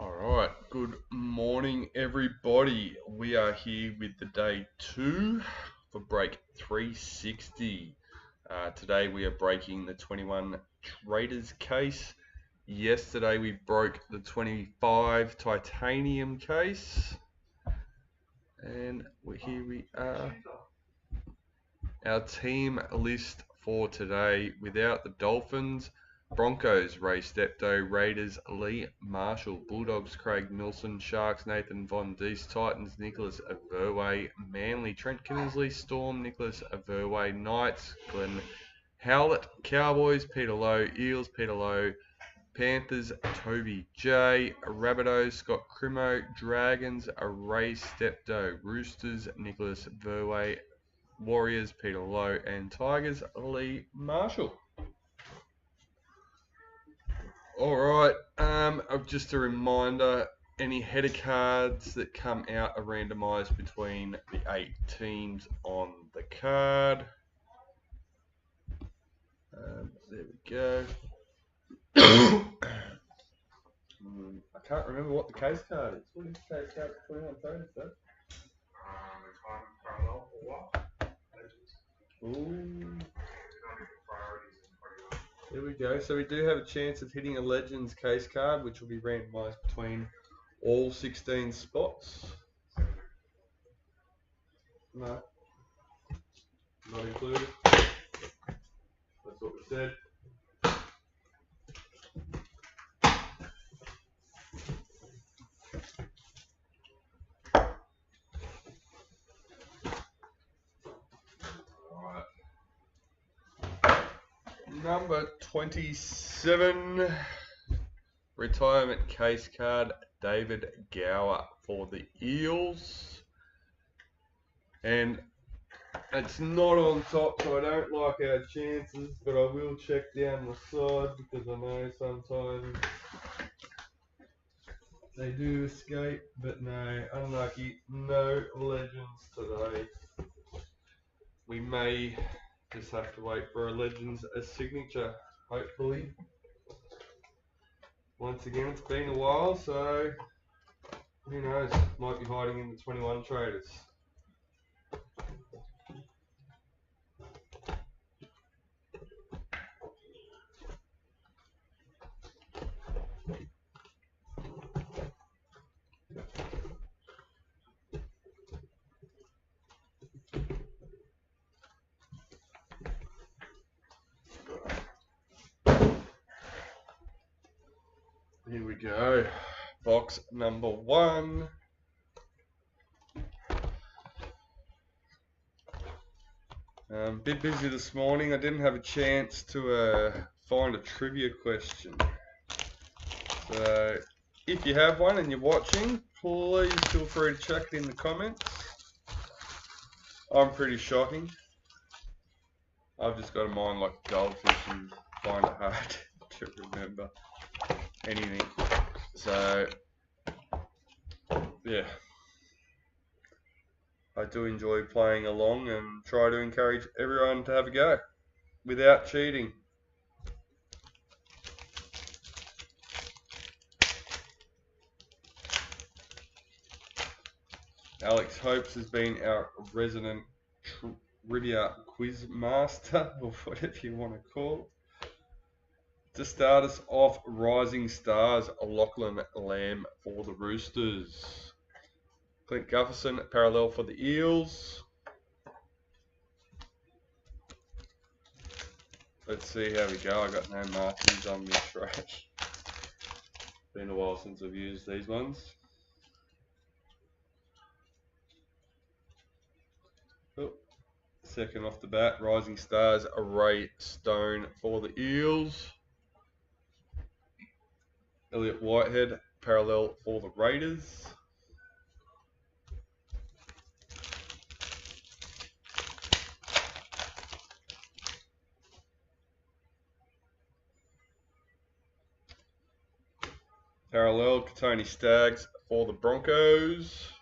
Alright, good morning everybody. We are here with the day 2 for break 360. Today we are breaking the 21 Traders Case. Yesterday we broke the 25 Titanium Case. And here we are. Our team list for today: without the Dolphins, Broncos, Ray Steptoe; Raiders, Lee Marshall; Bulldogs, Craig Milson; Sharks, Nathan Von Diest; Titans, Nicholas Averway; Manly, Trent Kinnersley; Storm, Nicholas Averway; Knights, Glenn Howlett; Cowboys, Peter Lowe; Eels, Peter Lowe; Panthers, Toby J; Rabbitohs, Scott Crimo; Dragons, Ray Steptoe; Roosters, Nicholas Averway; Warriors, Peter Lowe; and Tigers, Lee Marshall. Alright, just a reminder, any header cards that come out are randomised between the 8 teams on the card. There we go. I can't remember what the case card is. What is the case card for 21 Traders, though? Parallel for what? Ooh. There we go. So we do have a chance of hitting a Legends case card, which will be randomised between all 16 spots. No, not included. That's what we said. Alright. Number 27, retirement case card, David Gower for the Eels. And it's not on top, so I don't like our chances, but I will check down the side because I know sometimes they do escape. But no, unlucky, no Legends today. We may just have to wait for a Legends signature, hopefully. Once again, it's been a while, so who knows, might be hiding in the 21 Traders. Here we go, box number 1. Bit busy this morning. I didn't have a chance to find a trivia question. So if you have one and you're watching, please feel free to chuck it in the comments. I'm pretty shocking. I've just got a mind like a goldfish and find it hard to remember anything. So yeah, I do enjoy playing along and try to encourage everyone to have a go without cheating. Alex Hopes has been our resident trivia quiz master, or whatever you want to call it. To start us off, Rising Stars, Lachlan Lamb for the Roosters. Clint Gufferson, parallel for the Eels. Let's see how we go. I got no markings on this track. Been a while since I've used these ones. Oh, second off the bat, Rising Stars, Ray Stone for the Eels. Elliot Whitehead, parallel for the Raiders. Parallel, Katoni Staggs for the Broncos.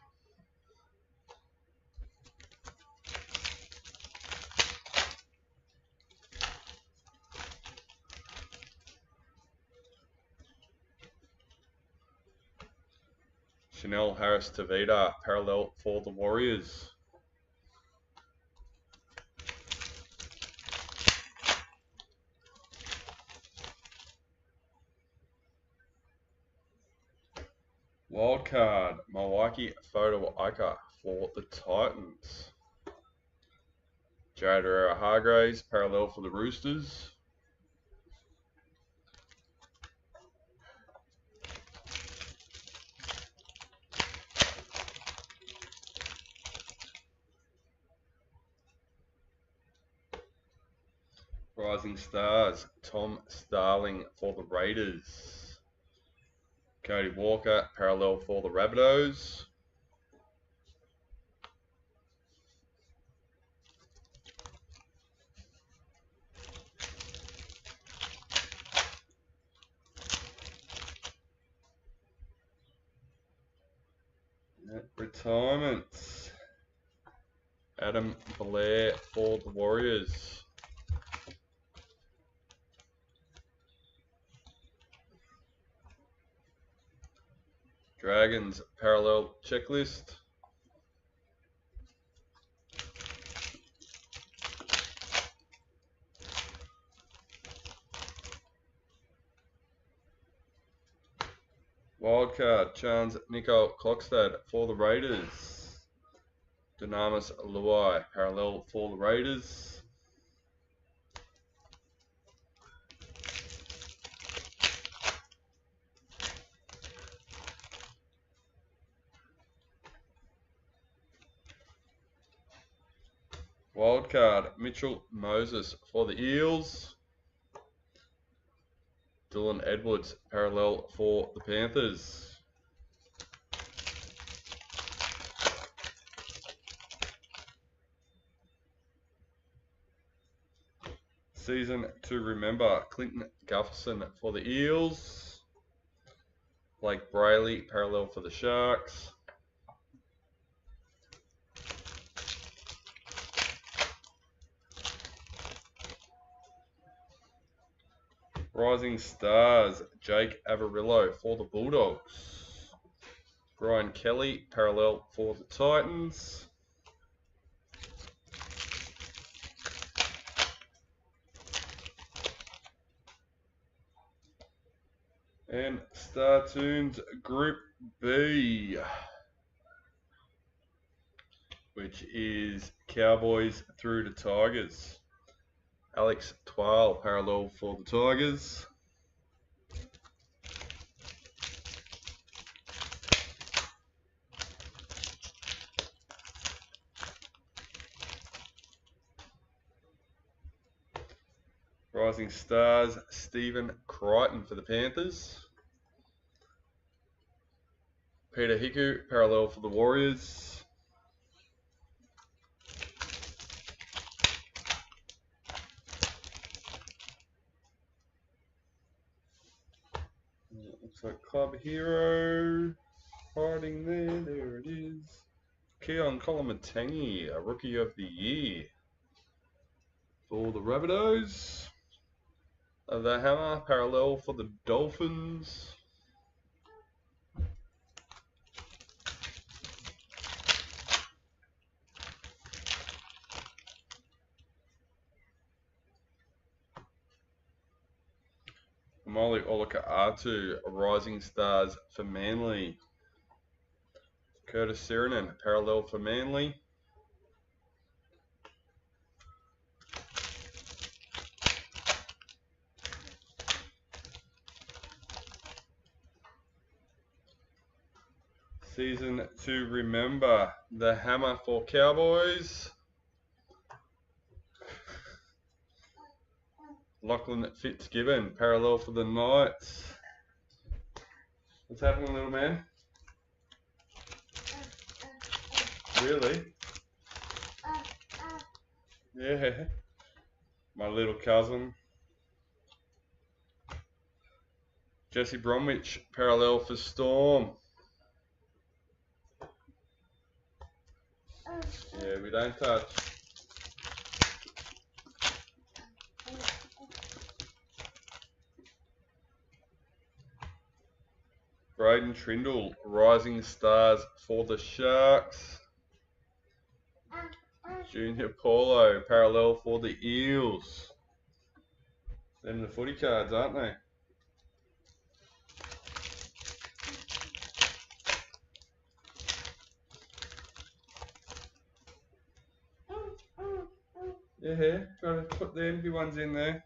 Chanel Harris Tavita, parallel for the Warriors. Wildcard, Milwaukee Photo Ika for the Titans. Jared Herrera Hargraves, parallel for the Roosters. Rising Stars, Tom Starling for the Raiders. Cody Walker, parallel for the Rabbitohs. Retirements, Adam Blair for the Warriors. Dragons, parallel checklist. Wildcard, Chance Nico Klokstad for the Raiders. Dynamis Luai, parallel for the Raiders. Wildcard, Mitchell Moses for the Eels. Dylan Edwards, parallel for the Panthers. Season to remember, Clinton Gufferson for the Eels. Blake Brayley, parallel for the Sharks. Rising Stars, Jake Averillo for the Bulldogs. Brian Kelly, parallel for the Titans. And Star Tunes Group B, which is Cowboys through to Tigers. Alex Twal, parallel for the Tigers. Rising Stars, Stephen Crichton for the Panthers. Peter Hiku, parallel for the Warriors. Looks like Club Hero hiding there. There it is. Keon Kolomatangi, a Rookie of the Year for the Rabbitohs. The Hammer, parallel for the Dolphins. Molly Olika Atu, Rising Stars for Manly. Curtis Sirenen, parallel for Manly. Season to remember, the Hammer for Cowboys. Lachlan Fitzgibbon, parallel for the Knights. What's happening, little man? Really? Yeah. My little cousin. Jesse Bromwich, parallel for Storm. Yeah, we don't touch. Braden Trindle, Rising Stars for the Sharks. Junior Paulo, parallel for the Eels. Them the footy cards, aren't they? Yeah, gotta put the empty ones in there.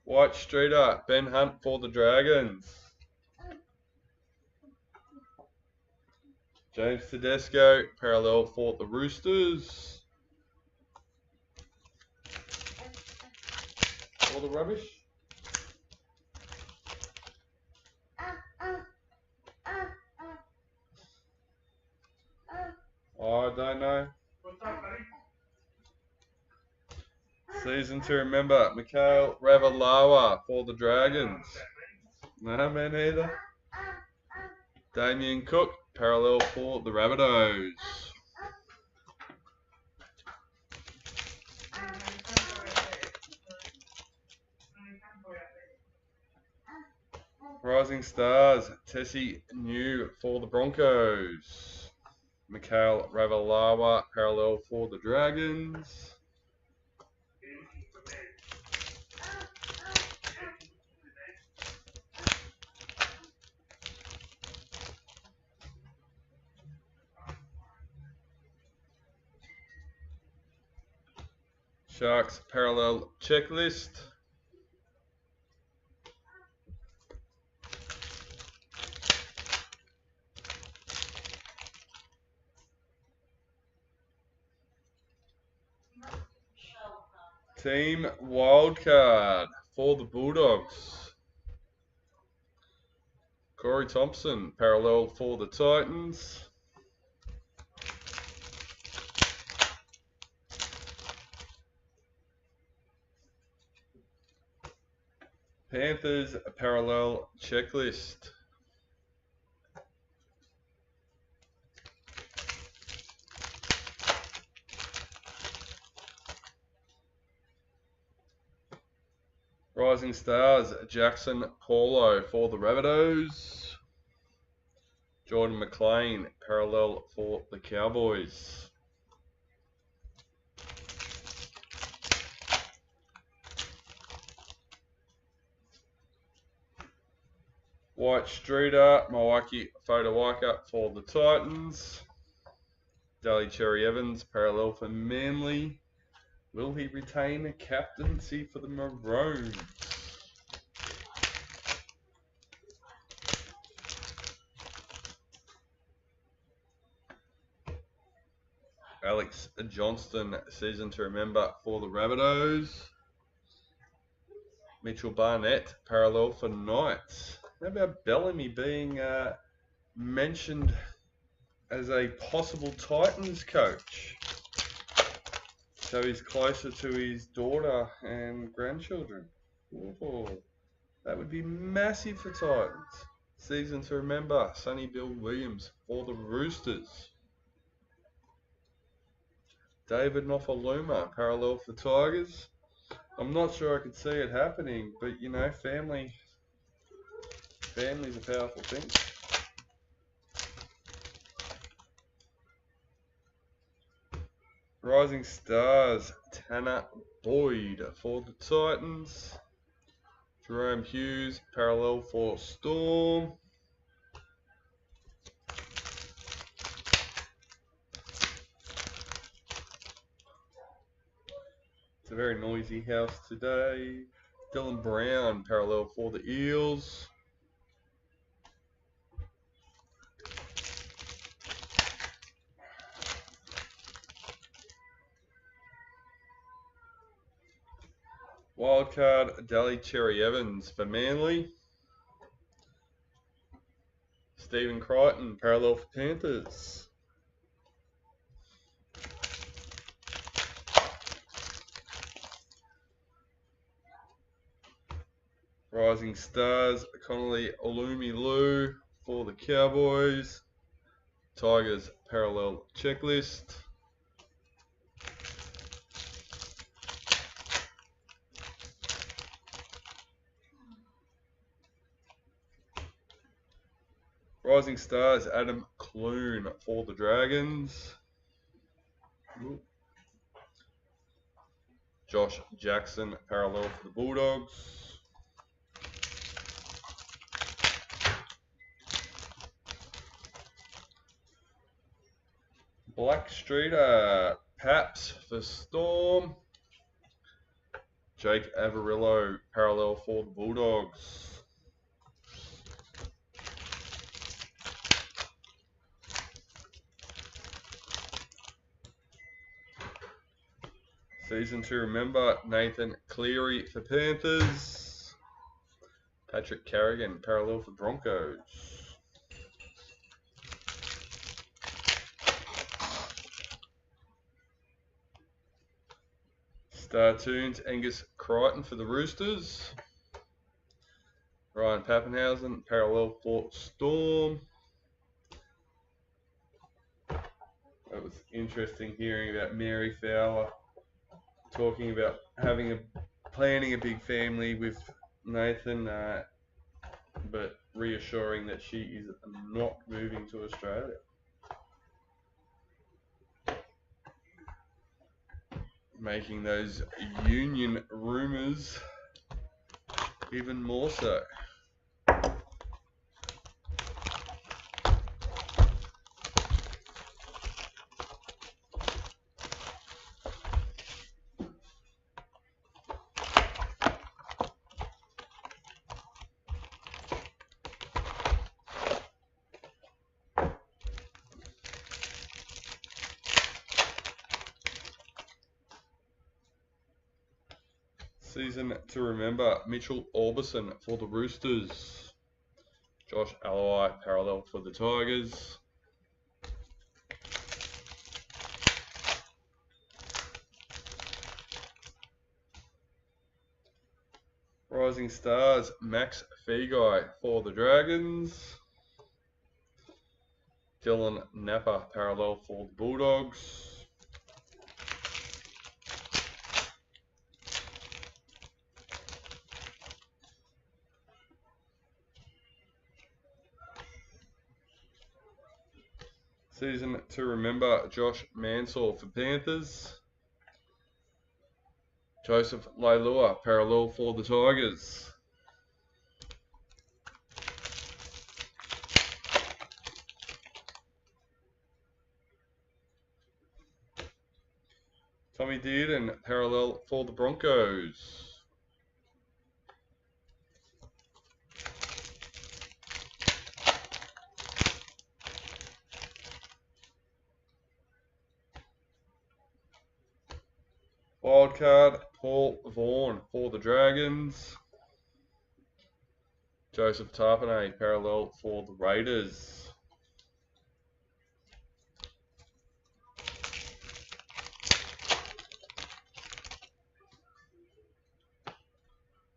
White Streeter, Ben Hunt for the Dragons. James Tedesco, parallel for the Roosters. All the rubbish. Oh, I don't know. Season to remember, Mikhail Ravalawa for the Dragons. No, man, either. Damien Cook, parallel for the Rabbitohs. Rising Stars, Tessie New for the Broncos. Mikhail Ravalawa, parallel for the Dragons. Sharks parallel checklist. Team wildcard for the Bulldogs. Corey Thompson, parallel for the Titans. Panthers parallel checklist. Rising Stars, Jackson Paulo for the Rabbitohs. Jordan McLean, parallel for the Cowboys. White Streeter, Mawaki Fodawaka for the Titans. Daly Cherry Evans, parallel for Manly. Will he retain a captaincy for the Maroons? Alex Johnston, season to remember for the Rabbitohs. Mitchell Barnett, parallel for Knights. How about Bellamy being mentioned as a possible Titans coach? So he's closer to his daughter and grandchildren. Ooh, that would be massive for Titans. Season to remember, Sonny Bill Williams for the Roosters. David Nofaluma, parallel for Tigers. I'm not sure I could see it happening, but you know, family's a powerful thing. Rising Stars, Tanner Boyd for the Titans. Jerome Hughes, parallel for Storm. It's a very noisy house today. Dylan Brown, parallel for the Eels. Wildcard, Daly Cherry Evans for Manly. Stephen Crichton, parallel for Panthers. Rising Stars, Connolly Olumi-Lu for the Cowboys. Tigers parallel checklist. Rising Stars, Adam Clune for the Dragons. Josh Jackson, parallel for the Bulldogs. Black Streeter, Paps for Storm. Jake Averillo, parallel for the Bulldogs. Season to remember, Nathan Cleary for Panthers. Patrick Carrigan, parallel for Broncos. Star Tunes, Angus Crichton for the Roosters. Ryan Pappenhausen, parallel for Storm. It was interesting hearing about Mary Fowler talking about planning a big family with Nathan, but reassuring that she is not moving to Australia. Making those union rumours even more so. Season to remember, Mitchell Orbison for the Roosters. Josh Alloy, parallel for the Tigers. Rising Stars, Max Feagai for the Dragons. Dylan Napa, parallel for the Bulldogs. Season to remember, Josh Mansell for Panthers. Joseph Leilua, parallel for the Tigers. Tommy Dearden, parallel for the Broncos. Wildcard, Paul Vaughan for the Dragons. Joseph Tarpanay, parallel for the Raiders.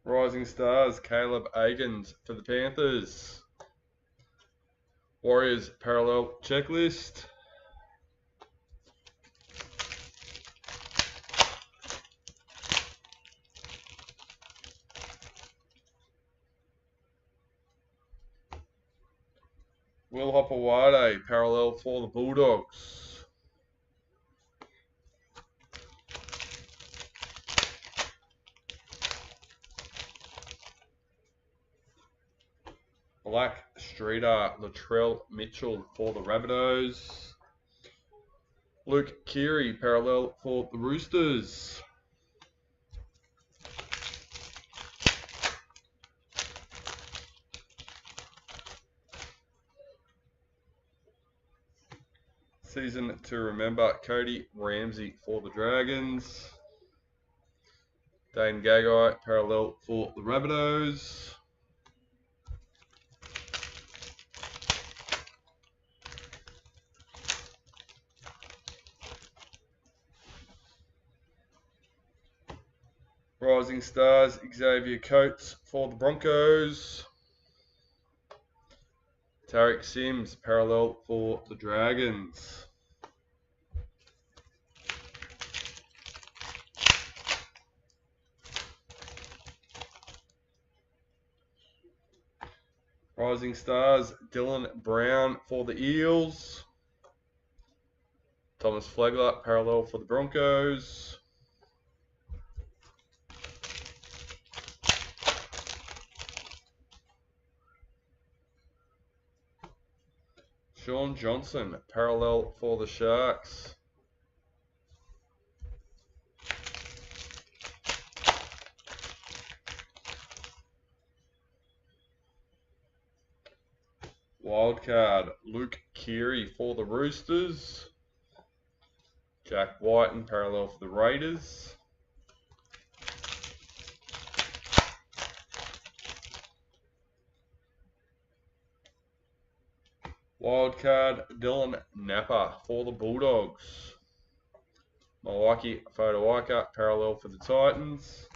Rising Stars, Caleb Agans for the Panthers. Warriors, parallel checklist. Will Hopewade, parallel for the Bulldogs. Black Streeter, Latrell Mitchell for the Rabbitohs. Luke Keary, parallel for the Roosters. Season to remember, Cody Ramsey for the Dragons. Dane Gagai, parallel for the Rabbitohs. Rising Stars, Xavier Coates for the Broncos. Tarek Sims, parallel for the Dragons. Rising Stars, Dylan Brown for the Eels. Thomas Flegler, parallel for the Broncos. Sean Johnson, parallel for the Sharks. Wildcard, Luke Keary for the Roosters. Jack Whiten, parallel for the Raiders. Wildcard, Dylan Napper for the Bulldogs. Milwaukee Fodawaika, parallel for the Titans.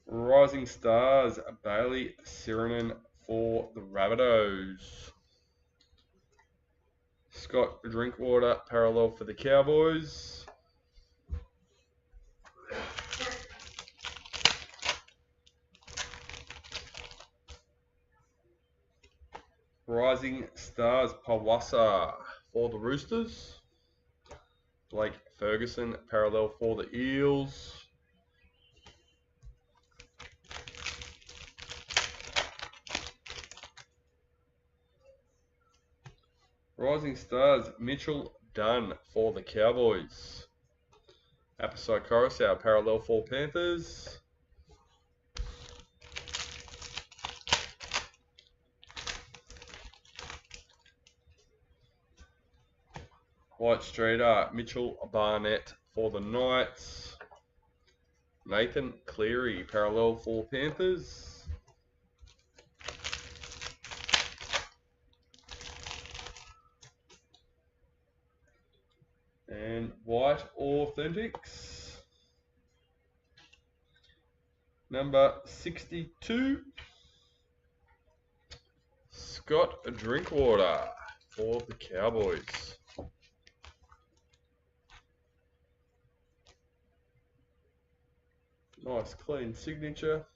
Rising Stars, Bailey Sirenen for the Rabbitohs. Scott Drinkwater, parallel for the Cowboys. Rising Stars, Pawasa for the Roosters. Blake Ferguson, parallel for the Eels. Rising Stars, Mitchell Dunn for the Cowboys. Apasai Coruscant, parallel for Panthers. White Streeter, Mitchell Barnett for the Knights. Nathan Cleary, parallel for Panthers. And White Authentics, number 62, Scott Drinkwater for the Cowboys. Nice clean signature.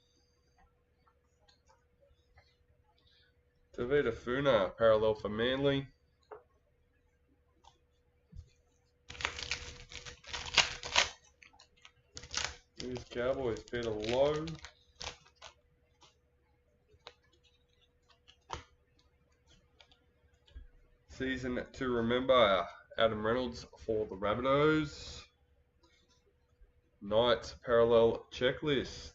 Tavita Funa, parallel for Manly. These Cowboys, Peter Lowe. Season to remember, Adam Reynolds for the Rabbitohs. Knights parallel checklist.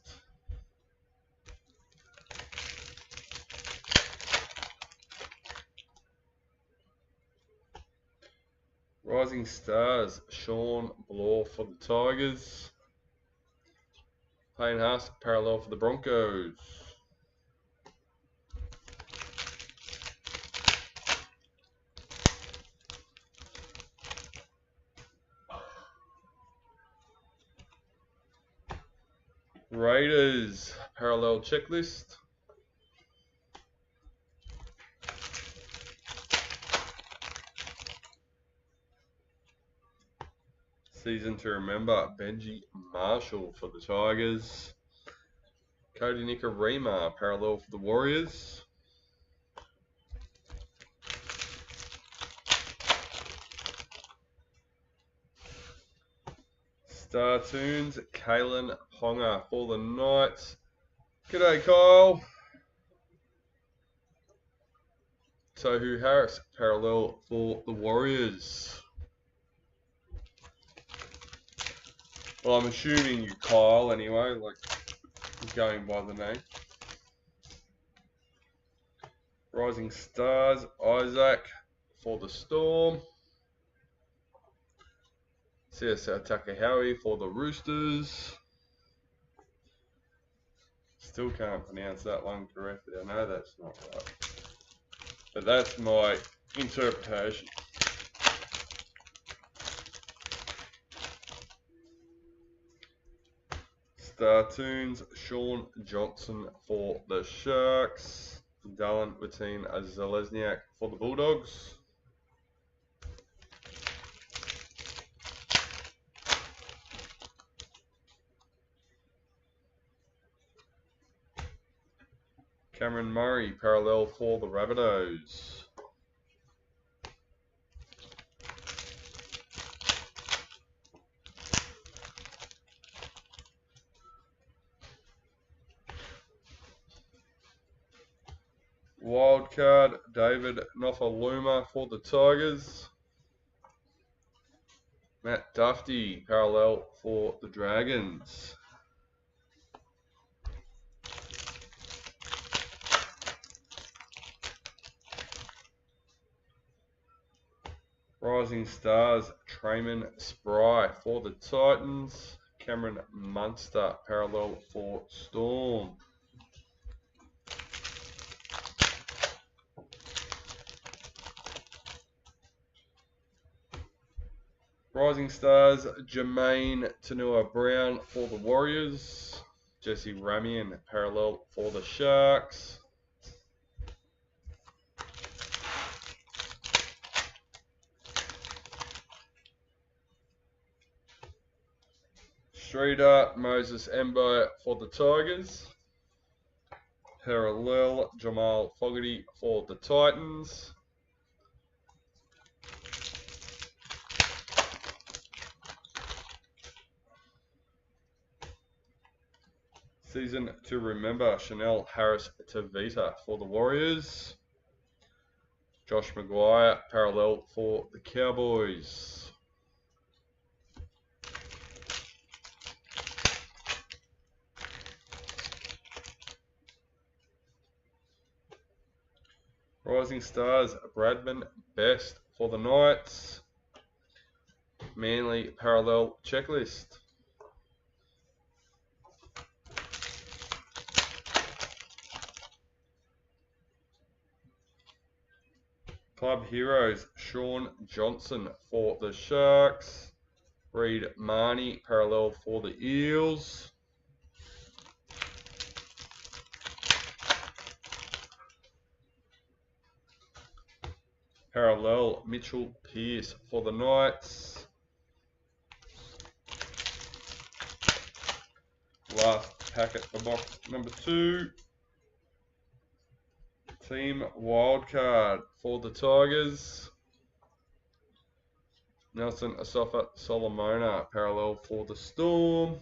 Rising Stars, Sean Bloor for the Tigers. Payne Haas, parallel for the Broncos. Raiders, parallel checklist. Season to remember, Benji Marshall for the Tigers. Cody Nikorima, parallel for the Warriors. Star Tunes, Kalen Ponga for the Knights. G'day, Kyle. Tohu Harris, parallel for the Warriors. Well, I'm assuming you Kyle anyway, like going by the name. Rising Stars, Isaac for the Storm. CSL Takahowie for the Roosters. Still can't pronounce that one correctly. I know that's not right, but that's my interpretation. Star Tunes, Sean Johnson for the Sharks. Dallin Wateen Zalesniak for the Bulldogs. Cameron Murray, parallel for the Rabbitohs. Wildcard, David Nofaluma for the Tigers. Matt Duffy, parallel for the Dragons. Rising Stars, Trayman Spry for the Titans. Cameron Munster, parallel for Storm. Rising Stars, Jermaine Tanua-Brown for the Warriors. Jesse Ramian, parallel for the Sharks. Streeter, Moses Embo for the Tigers. Parallel, Jamal Fogarty for the Titans. Season to remember, Chanel Harris-Tavita for the Warriors. Josh Maguire, parallel for the Cowboys. Rising Stars, Bradman Best for the Knights. Manly, parallel checklist. Club Heroes, Sean Johnson for the Sharks. Reid Marnie, parallel for the Eels. Parallel, Mitchell Pearce for the Knights. Last packet for box number 2. Team Wildcard for the Tigers. Nelson Asafa Solomona, parallel for the Storm.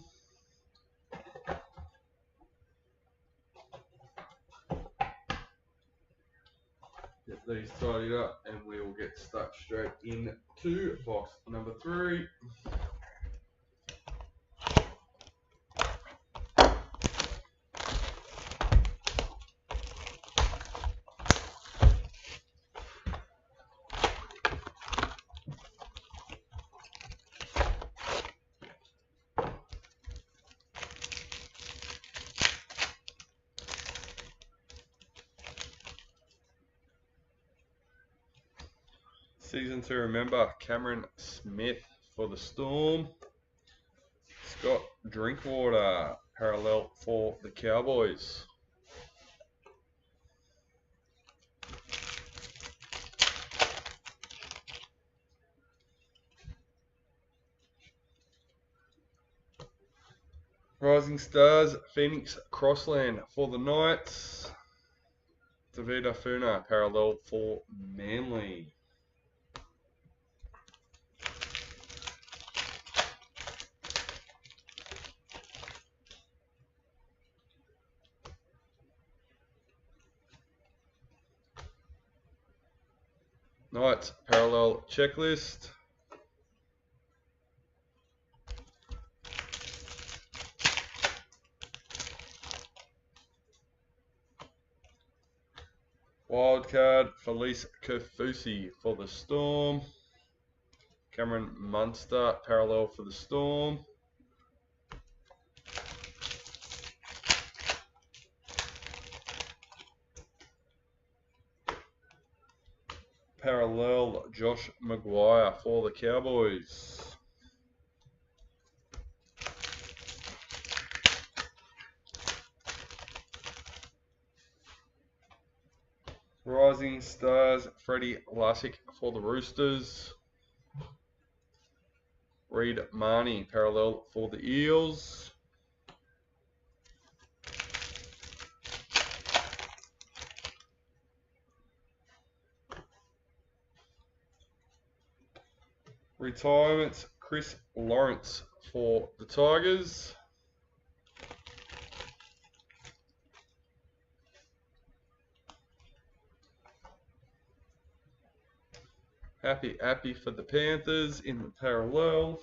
Get these tidied up and we will get stuck straight into box number 3. Season to remember, Cameron Smith for the Storm. Scott Drinkwater, parallel for the Cowboys. Rising Stars, Phoenix Crossland for the Knights. Davida Funa, parallel for Manly. Knights, parallel checklist. Wildcard, Felice Kofusi for the Storm. Cameron Munster, parallel for the Storm. Parallel, Josh Maguire for the Cowboys. Rising Stars, Freddie Lussick for the Roosters. Reid Marnie, parallel for the Eels. Retirements, Chris Lawrence for the Tigers. Happy for the Panthers in the parallel.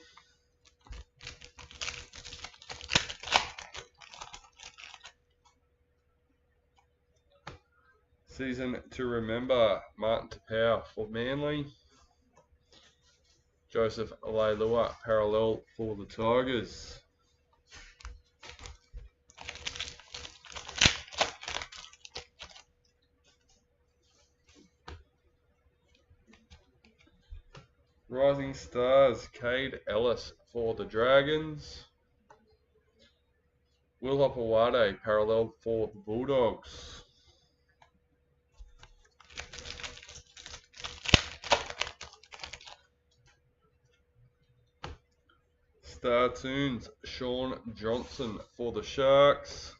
Season to remember, Martin Tapau for Manly. Joseph Leilua parallel for the Tigers. Rising Stars, Cade Ellis for the Dragons. Will Hopewade parallel for the Bulldogs. Star Tunes, Sean Johnson for the Sharks.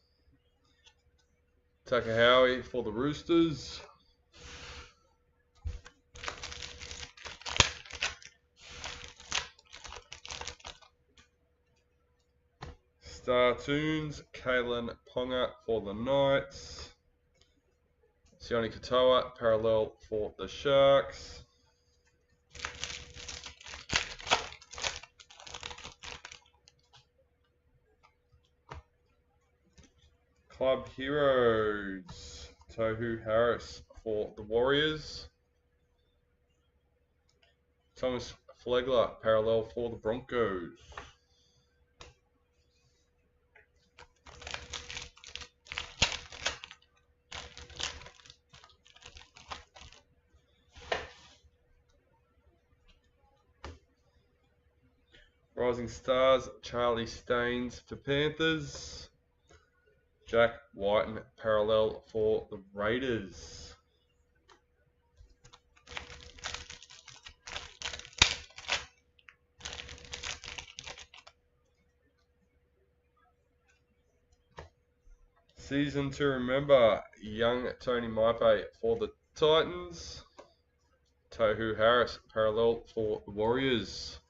Takahawi for the Roosters. Star Tunes, Kalen Ponga for the Knights. Sione Katoa parallel for the Sharks. Club Heroes, Tohu Harris for the Warriors. Thomas Flegler parallel for the Broncos. Rising Stars, Charlie Staines for Panthers. Jack Whiten parallel for the Raiders. Season to remember, young Tony Maipe for the Titans. Tohu Harris parallel for the Warriors.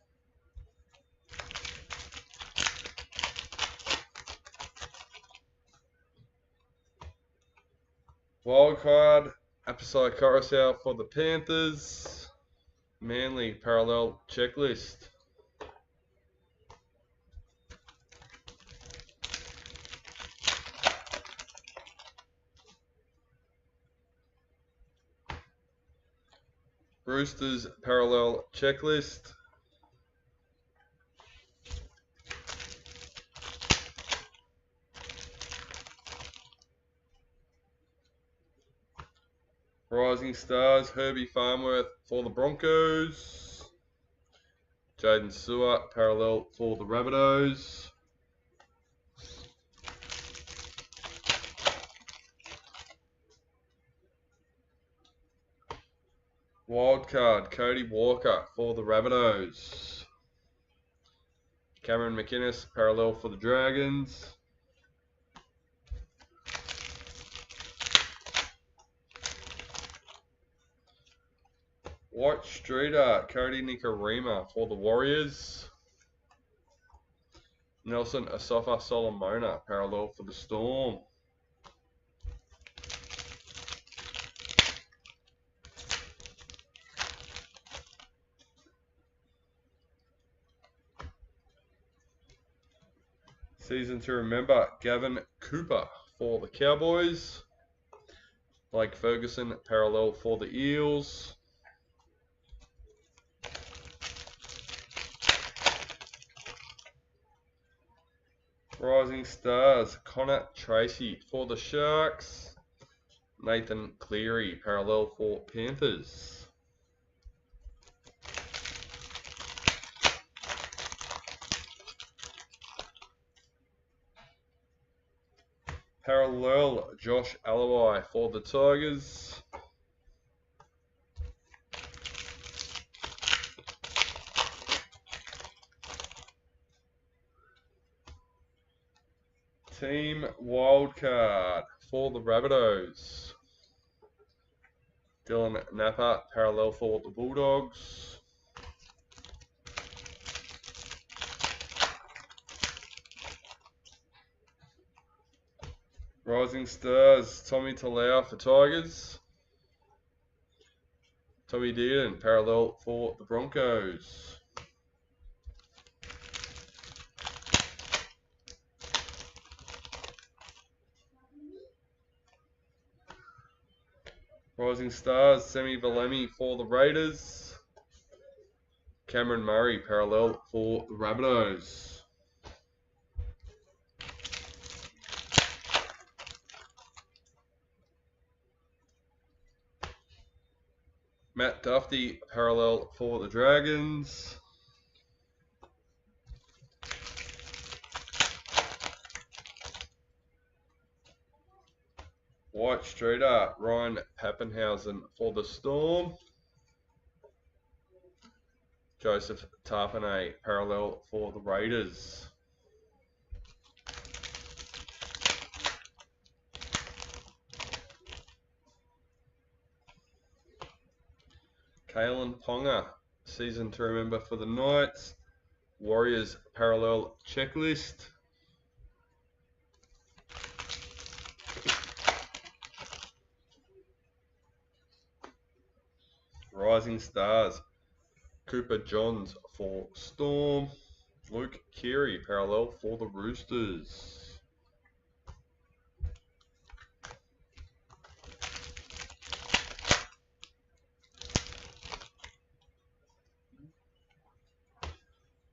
Wildcard, Apisai Coruscant for the Panthers. Manly parallel checklist. Roosters parallel checklist. Rising Stars, Herbie Farnworth for the Broncos. Jaden Sewer parallel for the Rabbitohs. Wildcard, Cody Walker for the Rabbitohs. Cameron McInnes parallel for the Dragons. White Streeter, Cody Nikarima for the Warriors. Nelson Asafa Solomona parallel for the Storm. Season to remember, Gavin Cooper for the Cowboys. Blake Ferguson parallel for the Eels. Rising Stars, Connor Tracy for the Sharks. Nathan Cleary parallel for Panthers. Parallel, Josh Alawai for the Tigers. Team Wildcard for the Rabbitohs. Dylan Napa parallel for the Bulldogs. Rising Stars, Tommy Talau for Tigers. Tommy Dearden, parallel for the Broncos. Rising Stars, Semi Valemi for the Raiders. Cameron Murray, parallel for the Rabbitohs. Matt Duffy, parallel for the Dragons. White Streeter, Ryan Pappenhausen for the Storm. Joseph Tarpanay, parallel for the Raiders. Kalen Ponga, season to remember for the Knights. Warriors parallel checklist. Rising Stars, Cooper Johns for Storm. Luke Keary, parallel for the Roosters.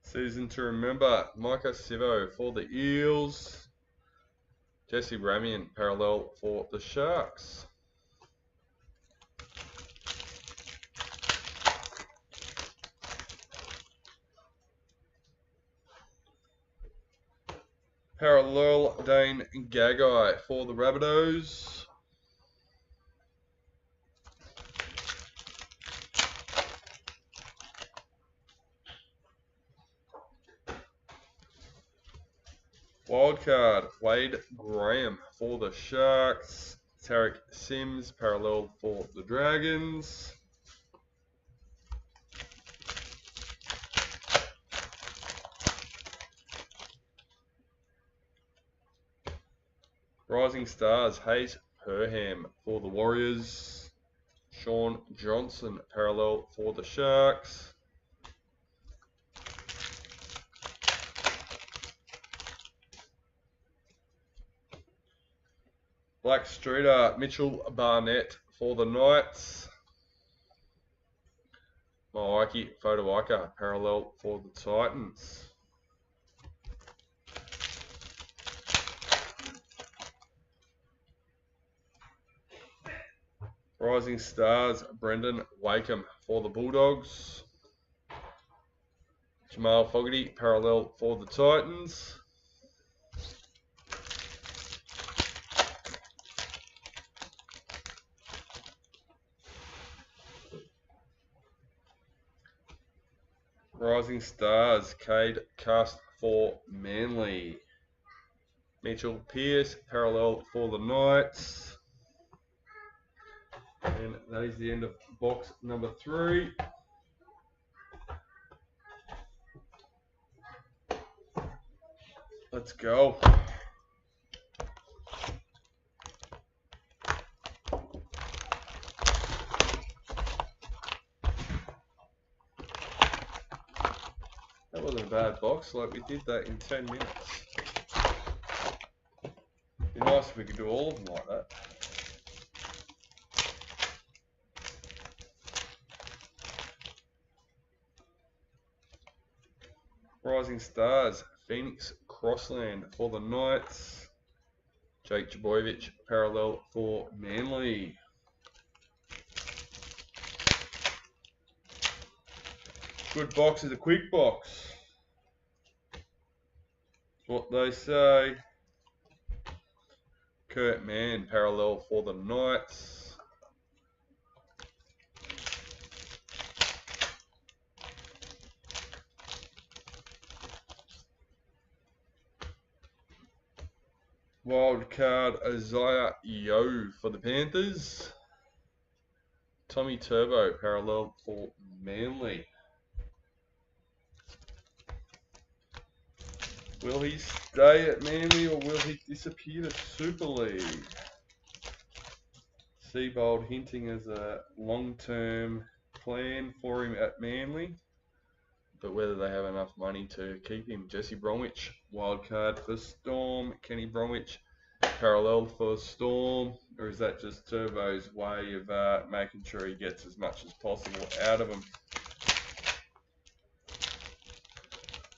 Season to remember, Micah Sivo for the Eels. Jesse Ramian, parallel for the Sharks. Parallel Dane Gagai for the Rabbitohs. Wildcard, Wade Graham for the Sharks. Tarek Sims, parallel for the Dragons. Rising Stars, Hayes Perham for the Warriors. Sean Johnson, parallel for the Sharks. Black Streeter, Mitchell Barnett for the Knights. Maiki Fodawaika, parallel for the Titans. Rising Stars, Brendan Wakeham for the Bulldogs. Jamal Fogarty, parallel for the Titans. Rising Stars, Cade Cast for Manly. Mitchell Pearce, parallel for the Knights. And that is the end of box number 3. Let's go. That wasn't a bad box, like we did that in 10 minutes. Be nice if we could do all of them like that. Rising Stars, Phoenix Crossland for the Knights. Jake Jaboyevich, parallel for Manly. Good box is a quick box. That's what they say. Kurt Mann, parallel for the Knights. Wildcard Isaiah Yeo for the Panthers. Tommy Turbo, parallel for Manly. Will he stay at Manly or will he disappear to Super League? Seabold hinting as a long-term plan for him at Manly, but whether they have enough money to keep him. Jesse Bromwich, wildcard for Storm. Kenny Bromwich, parallel for Storm, or is that just Turbo's way of making sure he gets as much as possible out of them?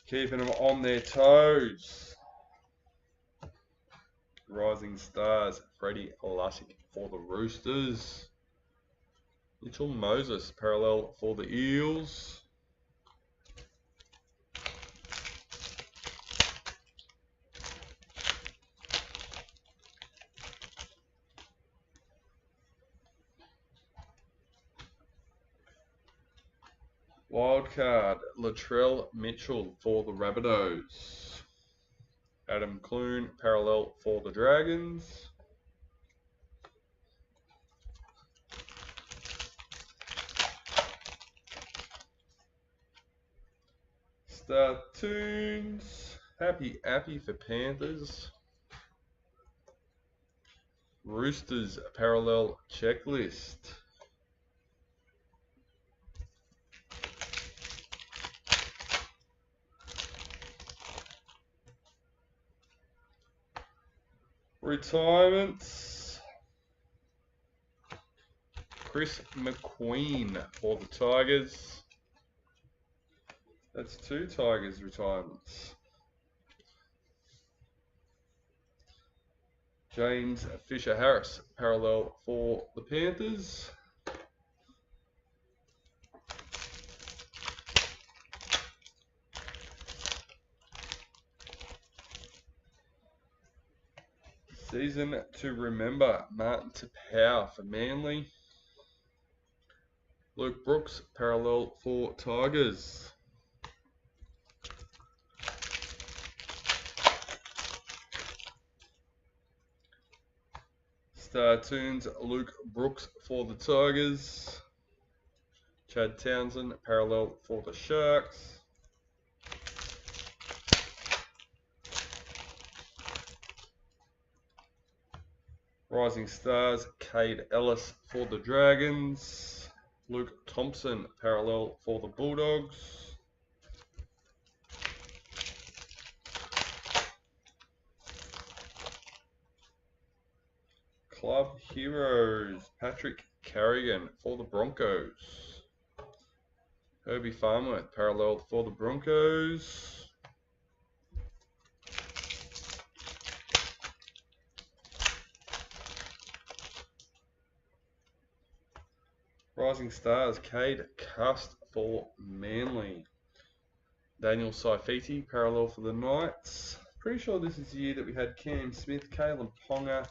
Keeping them on their toes. Rising Stars, Freddie Lussick for the Roosters. Mitchell Moses, parallel for the Eels. Wildcard, Latrell Mitchell for the Rabbitohs. Adam Clune, parallel for the Dragons. Star Tunes, Happy Appy for Panthers. Roosters, parallel checklist. Retirements. Chris McQueen for the Tigers. That's 2 Tigers retirements. James Fisher-Harris, parallel for the Panthers. Season to remember, Martin Tapau for Manly. Luke Brooks, parallel for Tigers. Star Tunes, Luke Brooks for the Tigers. Chad Townsend, parallel for the Sharks. Rising Stars, Cade Ellis for the Dragons. Luke Thompson, parallel for the Bulldogs. Club Heroes, Patrick Carrigan for the Broncos. Herbie Farmworth, parallel for the Broncos. Rising Stars, Cade Cust for Manly. Daniel Saifiti, parallel for the Knights. Pretty sure this is the year that we had Cam Smith, Kalen Ponga,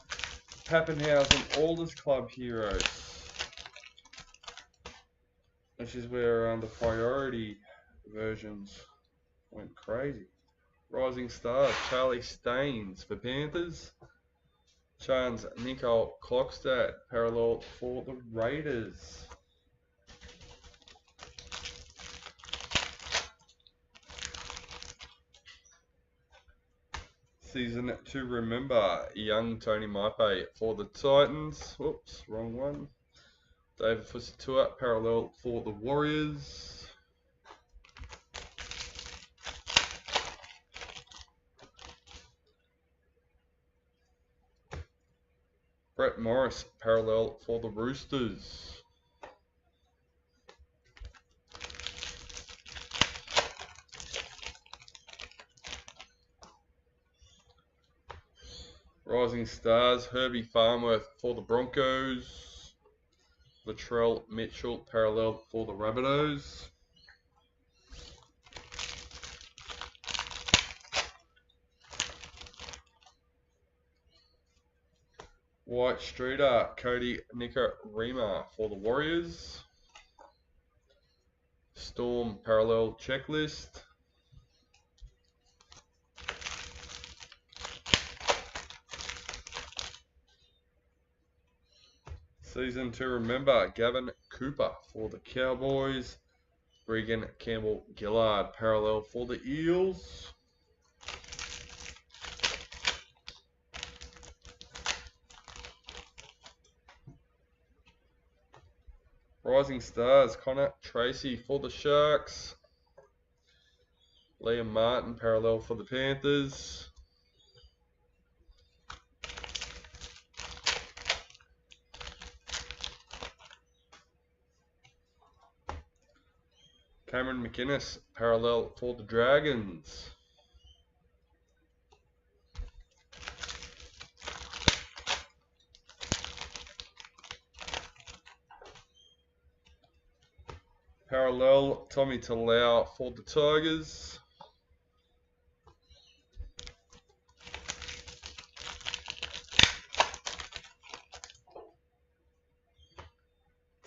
Pappenhausen, all those club heroes. Which is where the priority versions went crazy. Rising Stars, Charlie Staines for Panthers. Chance Nicole Klokstad, parallel for the Raiders. Season to remember, young Tony Maipe for the Titans. Whoops, wrong one. David Fusitua, parallel for the Warriors. Brett Morris, parallel for the Roosters. Rising Stars, Herbie Farmworth for the Broncos. Latrell Mitchell, parallel for the Rabbitohs. White Streeter, Cody Nikorima for the Warriors. Storm, parallel checklist. Season to remember, Gavin Cooper for the Cowboys. Regan Campbell Gillard, parallel for the Eels. Rising Stars, Connor Tracy for the Sharks. Liam Martin, parallel for the Panthers. Cameron McInnes, parallel for the Dragons. Parallel, Tommy Talau for the Tigers.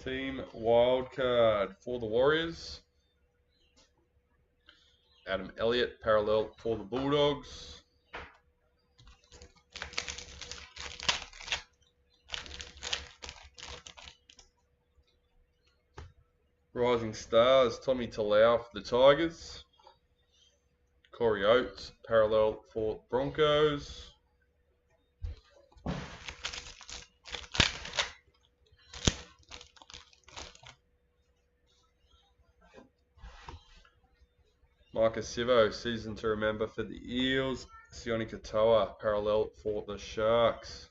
Team Wildcard for the Warriors. Adam Elliott, parallel for the Bulldogs. Rising Stars, Tommy Talau for the Tigers. Corey Oates, parallel for Broncos. Marcus Sivo, season to remember for the Eels. Sione Katoa, parallel for the Sharks.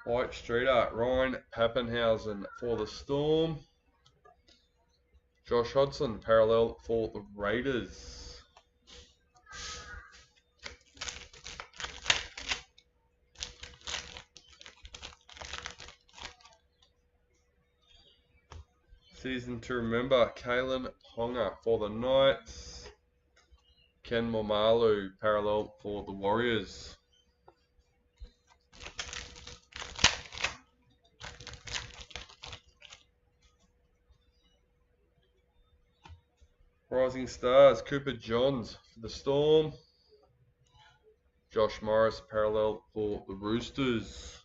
White Streeter, Ryan Pappenhausen for the Storm. Josh Hodgson, parallel for the Raiders. Season to remember, Kalen Ponga for the Knights. Ken Momalu, parallel for the Warriors. Rising Stars, Cooper Johns for the Storm. Josh Morris, parallel for the Roosters.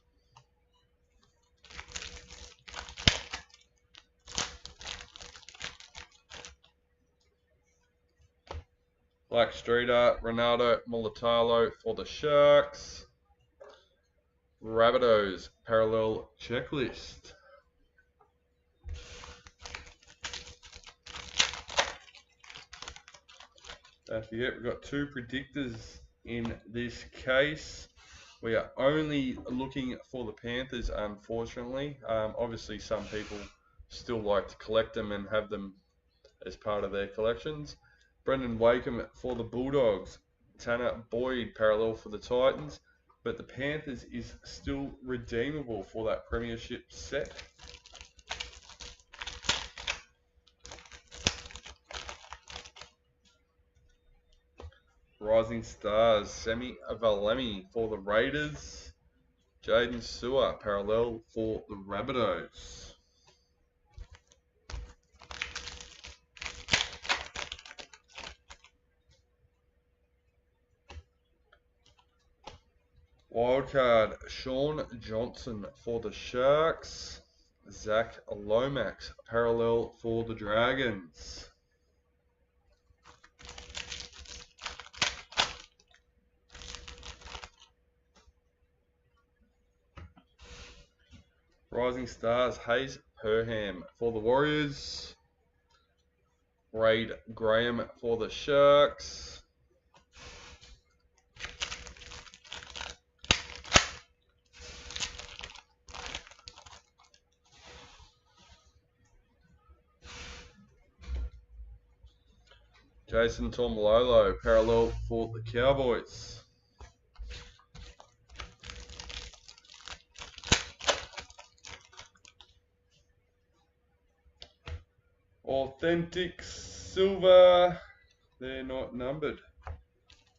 Black Streeter, Ronaldo Mulatalo for the Sharks. Rabbitohs, parallel checklist. Don't forget, we've got two predictors in this case. We are only looking for the Panthers, unfortunately. Obviously, some people still like to collect them and have them as part of their collections. Brendan Wakeham for the Bulldogs. Tanner Boyd, parallel for the Titans. But the Panthers is still redeemable for that premiership set. Rising Stars, Semi Valemi for the Raiders. Jaden Sewer, parallel for the Rabbitohs. Wildcard, Sean Johnson for the Sharks. Zach Lomax, parallel for the Dragons. Rising Stars, Hayes Perham for the Warriors. Raid Graham for the Sharks. Jason Tomololo, parallel for the Cowboys. Authentic Silver, they're not numbered.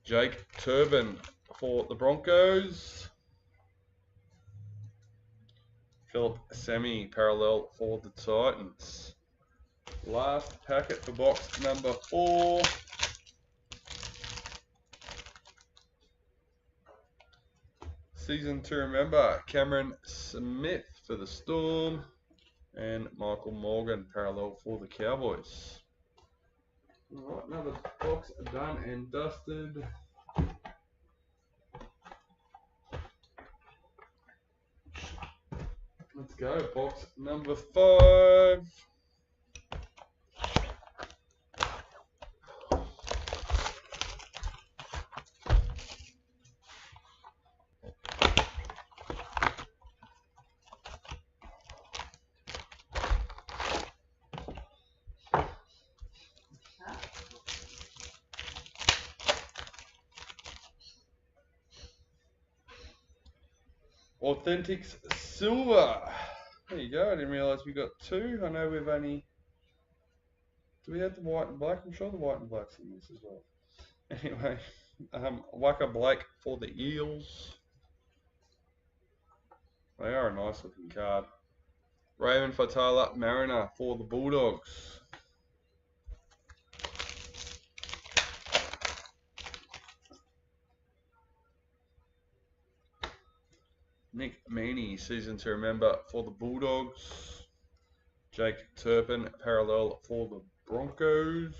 Jake Turbin for the Broncos. Philip Semi, parallel for the Titans. Last packet for box number 4. Season to remember, Cameron Smith for the Storm. And Michael Morgan, parallel for the Cowboys. Alright, another box done and dusted. Let's go, box number 5. Authentics Silver. There you go. I didn't realise we got 2. I know we've only... Do we have the white and black? I'm sure the white and black's in this as well. Anyway, Waka Blake for the Eels. They are a nice looking card. Raven Fatala Mariner for the Bulldogs. Nick Meaney, season to remember for the Bulldogs. Jake Turpin, parallel for the Broncos.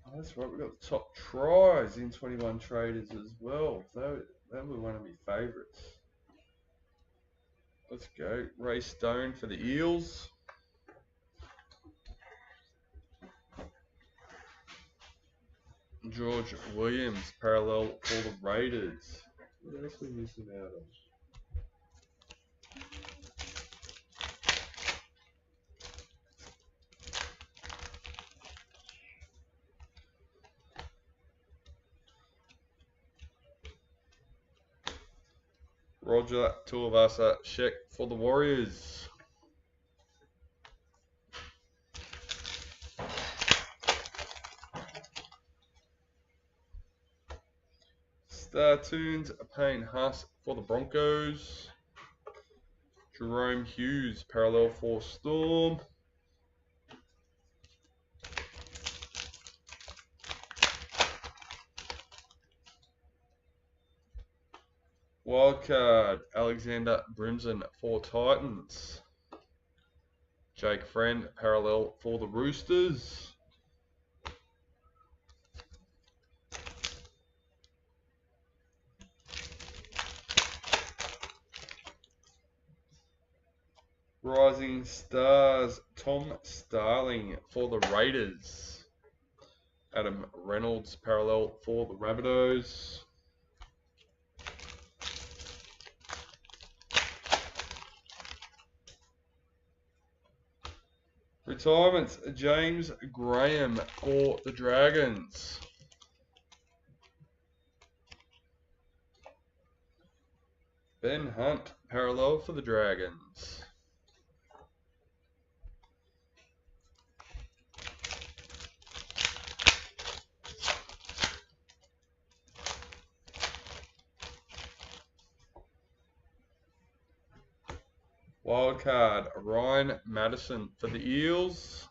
Oh, that's right, we got the top tries in 21 Traders as well. That was one of my favourites. Let's go. Ray Stone for the Eels. George Williams, parallel for the Raiders. What else are we missing out on? Roger Tuivasa Sheck for the Warriors. Star Tunes Payne Haas for the Broncos. Jerome Hughes, parallel for Storm. Wildcard Alexander Brimson for Titans. Jake Friend, parallel for the Roosters. Rising Stars Tom Starling for the Raiders. Adam Reynolds, parallel for the Rabbitohs. Retirements, James Graham for the Dragons. Ben Hunt, parallel for the Dragons. Wildcard, Ryan Madison for the Eels.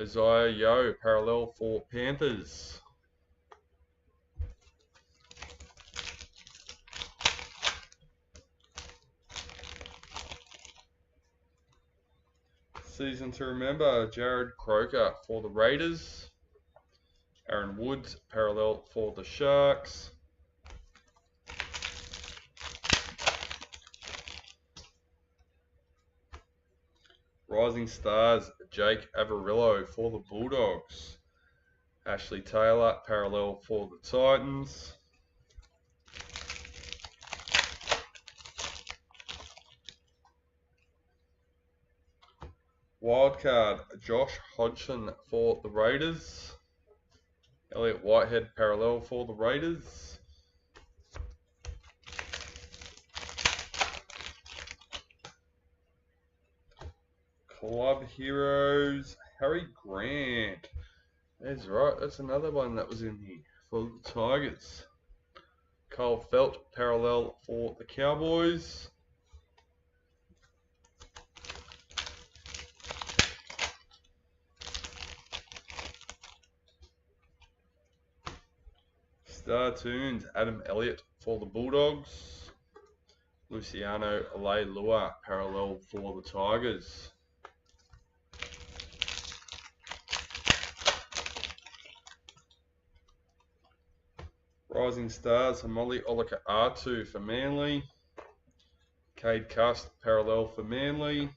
Isaiah Yeo, parallel for Panthers. Season to remember, Jared Croker for the Raiders. Aaron Woods, parallel for the Sharks. Rising Stars, Jake Averillo for the Bulldogs. Ashley Taylor, parallel for the Titans. Wildcard, Josh Hodgson for the Raiders. Elliot Whitehead, parallel for the Raiders. Club Heroes, Harry Grant. That's right, that's another one that was in here for the Tigers. Cole Felt, parallel for the Cowboys. Star Tunes, Adam Elliott for the Bulldogs. Luciano Leilua, parallel for the Tigers. Rising Stars, Molly Olaka-Atu for Manly. Cade Cust, parallel for Manly.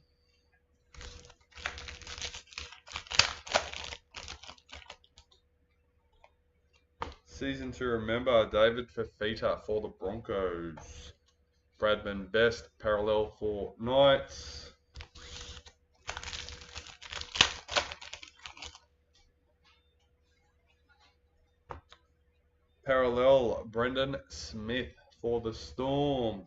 Season to remember, David Fafita for the Broncos. Bradman Best, parallel for Knights. Parallel, Brendan Smith for the Storm.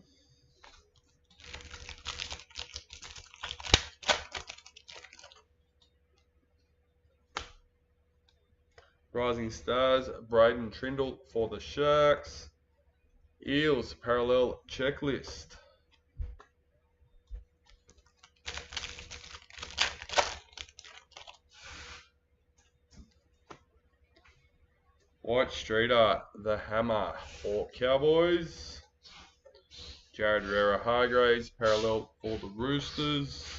Rising Stars, Braden Trindle for the Sharks. Eels, parallel checklist. White Street Art, the Hammer for Cowboys. Jared Rera Hargraves, parallel for the Roosters.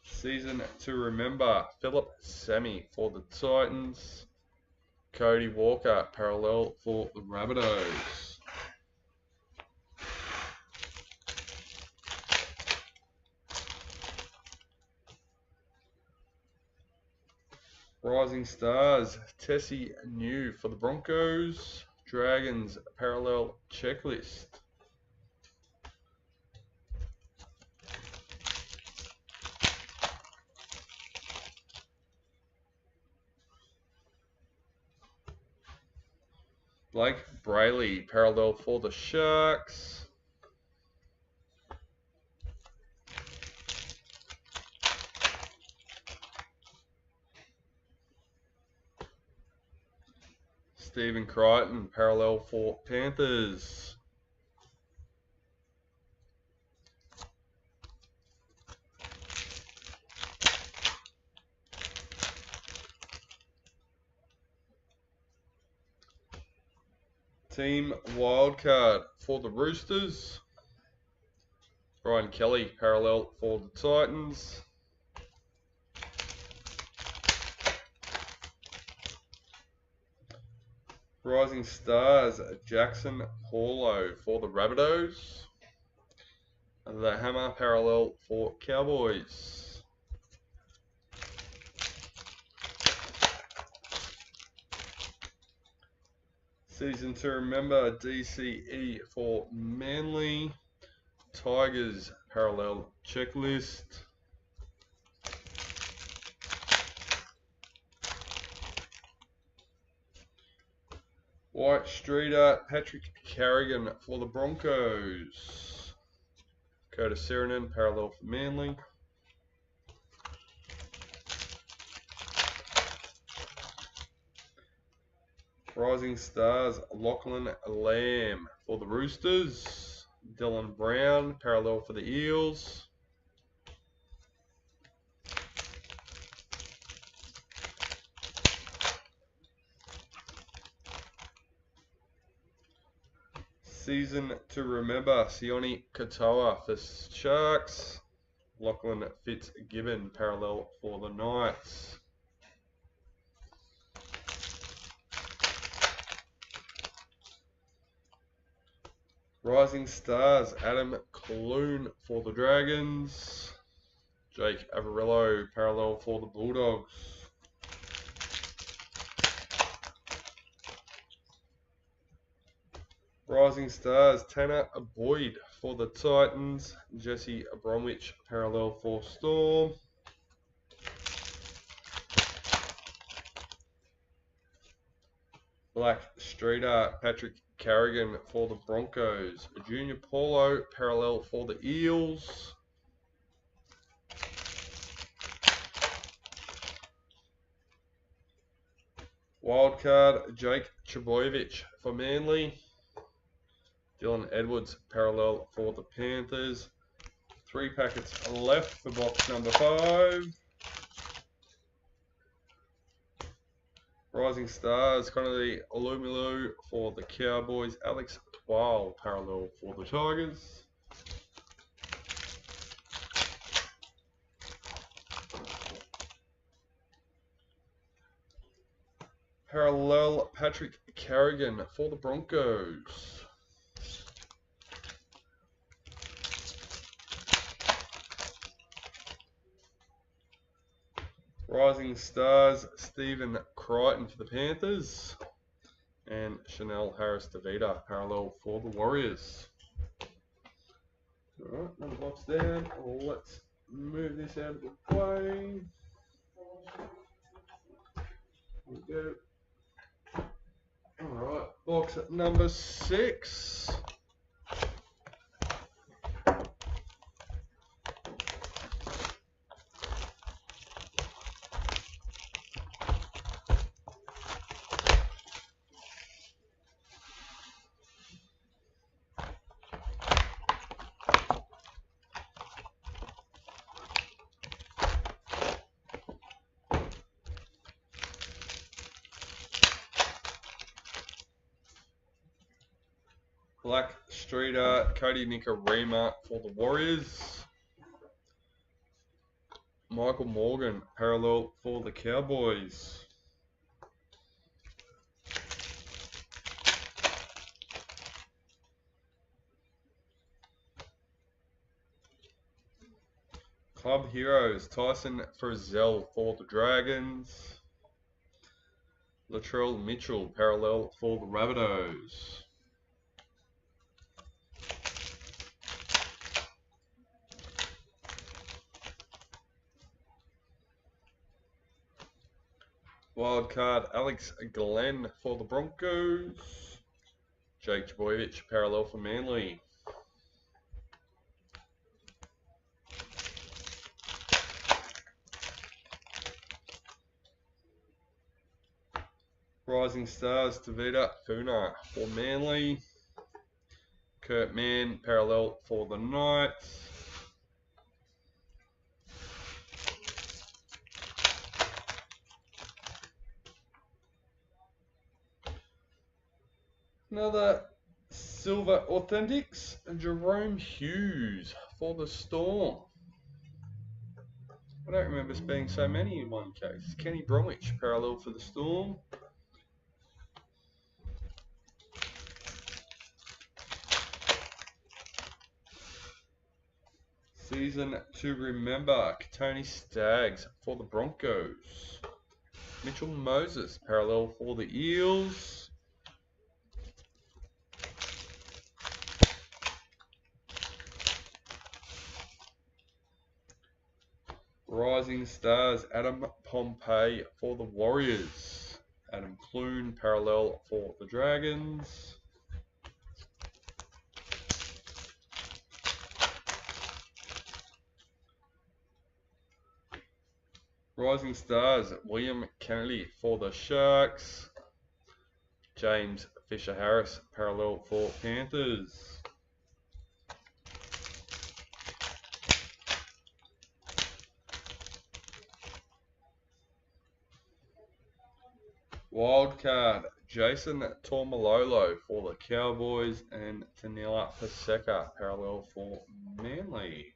Season to remember, Philip Sammy for the Titans. Cody Walker, parallel for the Rabbitohs. Rising Stars, Tessie New for the Broncos. Dragons, parallel checklist. Blake Brayley, parallel for the Sharks. Stephen Crichton, parallel for Panthers. Team wildcard for the Roosters. Brian Kelly, parallel for the Titans. Rising Stars, Jackson Paulo for the Rabbitohs. The Hammer, parallel for Cowboys. Season to remember, DCE for Manly. Tigers, parallel checklist. White Streeter, Patrick Carrigan for the Broncos. Coda Sirenen, parallel for Manly. Rising Stars, Lachlan Lamb for the Roosters. Dylan Brown, parallel for the Eels. Season to remember, Sione Katoa for Sharks. Lachlan Fitzgibbon, parallel for the Knights. Rising Stars, Adam Clune for the Dragons. Jake Averillo, parallel for the Bulldogs. Rising Stars, Tanner Boyd for the Titans. Jesse Bromwich, parallel for Storm. Black Street Art, Patrick Carrigan for the Broncos. Junior Paulo, parallel for the Eels. Wildcard, Jake Trbojevic for Manly. Dylan Edwards, parallel for the Panthers. 3 packets left for box number 5. Rising Stars, Connolly Alumulu for the Cowboys. Alex Twal, parallel for the Tigers. Parallel Patrick Carrigan for the Broncos. Rising Stars, Stephen Crichton for the Panthers. And Chanel Harris-Tavita, parallel for the Warriors. Alright, another box down. Let's move this out of the way. There we go. Alright, box number 6. Black Streeter, Cody Nikarima for the Warriors. Michael Morgan, parallel for the Cowboys. Club Heroes, Tyson Frizzell for the Dragons. Latrell Mitchell, parallel for the Rabbitohs. Wildcard, Alex Glenn for the Broncos. Jake Jeboyevich, parallel for Manly. Rising Stars, Tavita Funa for Manly. Kurt Mann, parallel for the Knights. Another Silver Authentics, Jerome Hughes for the Storm. I don't remember being so many in one case. Kenny Bromwich, parallel for the Storm. Season to remember, Tony Staggs for the Broncos. Mitchell Moses, parallel for the Eels. Rising Stars, Adam Pompey for the Warriors. Adam Clune, parallel for the Dragons. Rising Stars, William Kennedy for the Sharks. James Fisher-Harris, parallel for Panthers. Wildcard, Jason Tormalolo for the Cowboys and Tanila Paseka, parallel for Manly.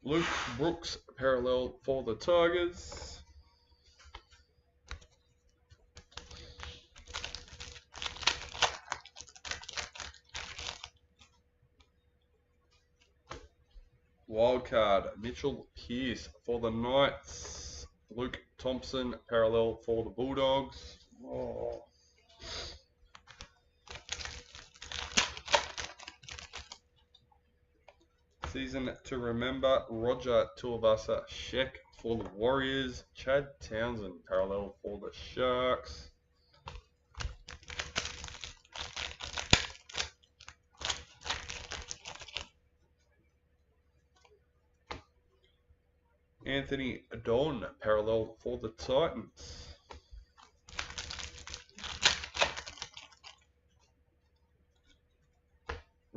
Luke Brooks, parallel for the Tigers. Wildcard, Mitchell Pearce for the Knights. Luke Thompson, parallel for the Bulldogs. Oh. Season to remember, Roger Tuivasa Sheck for the Warriors. Chad Townsend, parallel for the Sharks. Anthony Don, parallel for the Titans.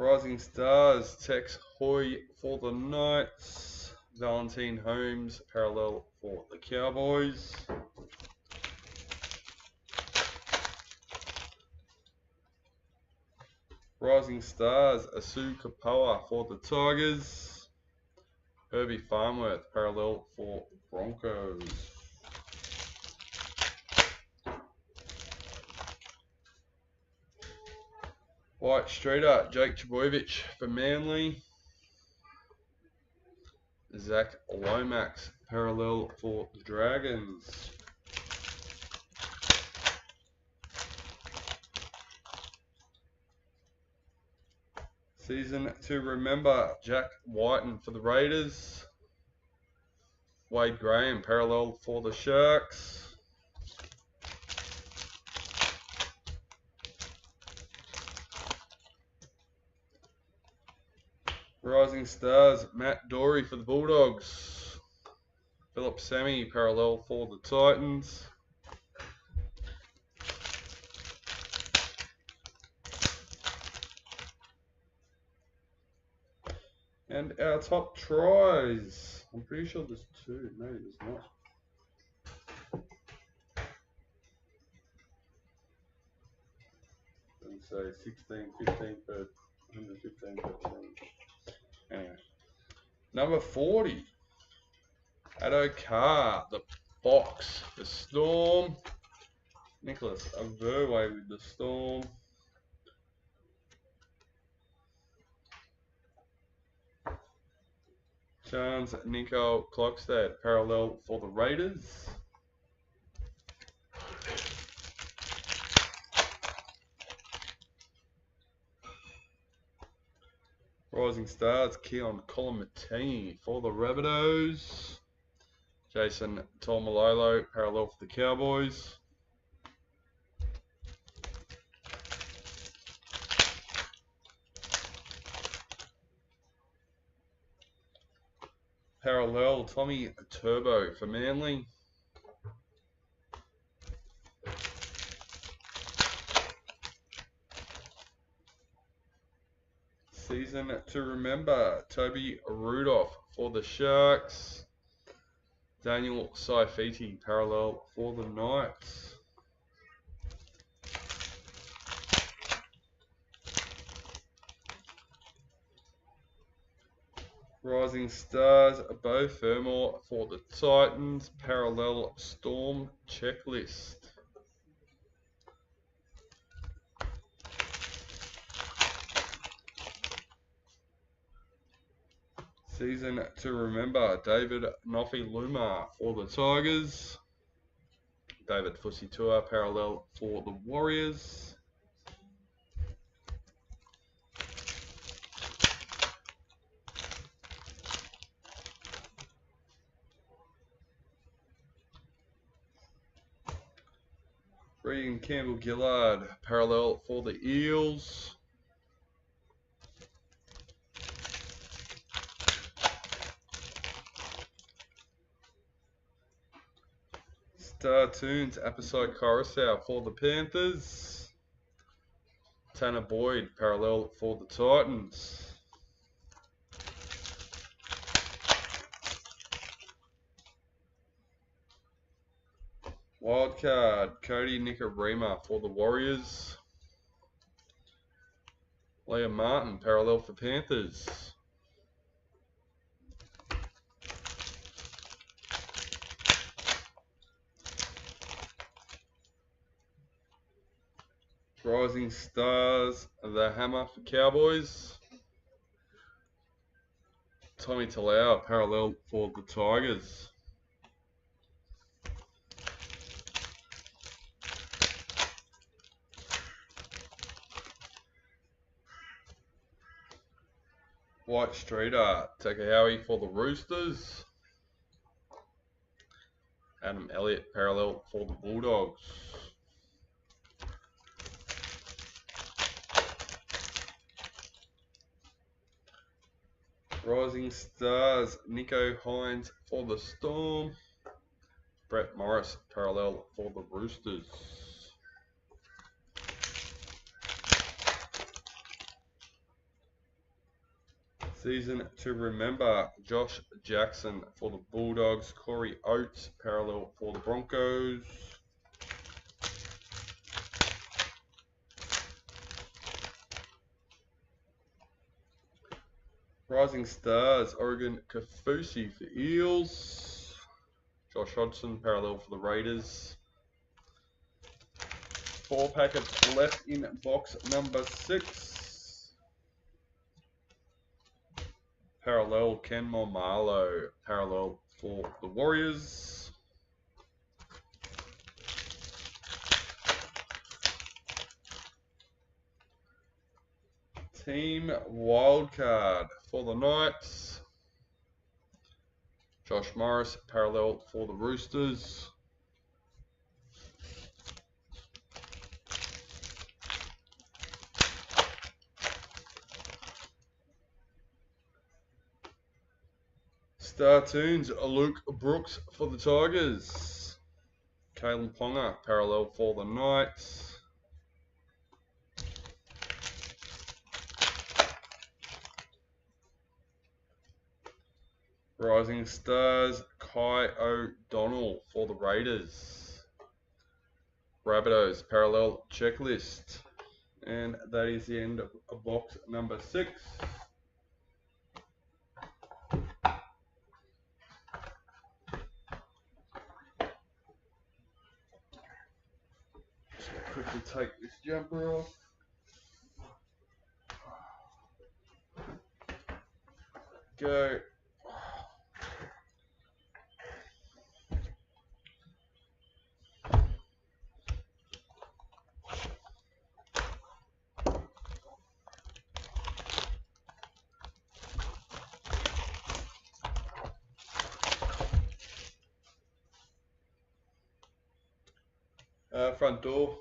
Rising Stars, Tex Hoy for the Knights. Valentine Holmes, parallel for the Cowboys. Rising Stars, Asu Kapoa for the Tigers. Herbie Farmworth, parallel for the Broncos. White Streeter, Jake Trbojevic for Manly. Zach Lomax, parallel for the Dragons. Season to remember, Jack Whiten for the Raiders. Wade Graham, parallel for the Sharks. Rising Stars, Matt Dory for the Bulldogs. Philip Sammy, parallel for the Titans. And our top tries. I'm pretty sure there's two. Maybe there's not. Let's say 16, 15 per 115 per team. Anyway. Number 40. Addo Carr, the Fox, the Storm. Nicholas Averway with the Storm. Chance Nico Klokstad, parallel for the Raiders. Rising Stars, Keon Colomatini for the Rabbitohs. Jason Tolmalolo, parallel for the Cowboys. Parallel, Tommy Turbo for Manly. Season to remember, Toby Rudolph for the Sharks. Daniel Saifiti, parallel for the Knights. Rising Stars, Bo Fermor for the Titans, parallel Storm checklist. Season to remember, David Nofi Luma for the Tigers. David Fusitua, parallel for the Warriors. Regan Campbell Gillard, parallel for the Eels. Star Tunes, Apisai Coruscant for the Panthers. Tanner Boyd, parallel for the Titans. Wildcard, Cody Nicarima for the Warriors. Liam Martin, parallel for Panthers. Rising Stars, the Hammer for Cowboys. Tommy Talau, parallel for the Tigers. White Streeter, Takahawi for the Roosters. Adam Elliott, parallel for the Bulldogs. Rising Stars, Nico Hines for the Storm. Brett Morris, parallel for the Roosters. Season to remember, Josh Jackson for the Bulldogs, Corey Oates parallel for the Broncos. Rising Stars, Oregon Kafusi for Eels. Josh Hodgson parallel for the Raiders. 4 packets left in box number 6. Parallel Ken Momalo parallel for the Warriors. Team Wildcard for the Knights. Josh Morris parallel for the Roosters. Star Tunes, Luke Brooks for the Tigers. Kalen Ponga parallel for the Knights. Rising Stars, Kai O'Donnell for the Raiders. Rabbitohs parallel checklist. And that is the end of box number 6. Just quickly take this jumper off. Go. Front door.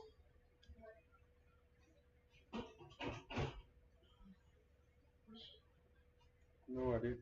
No idea.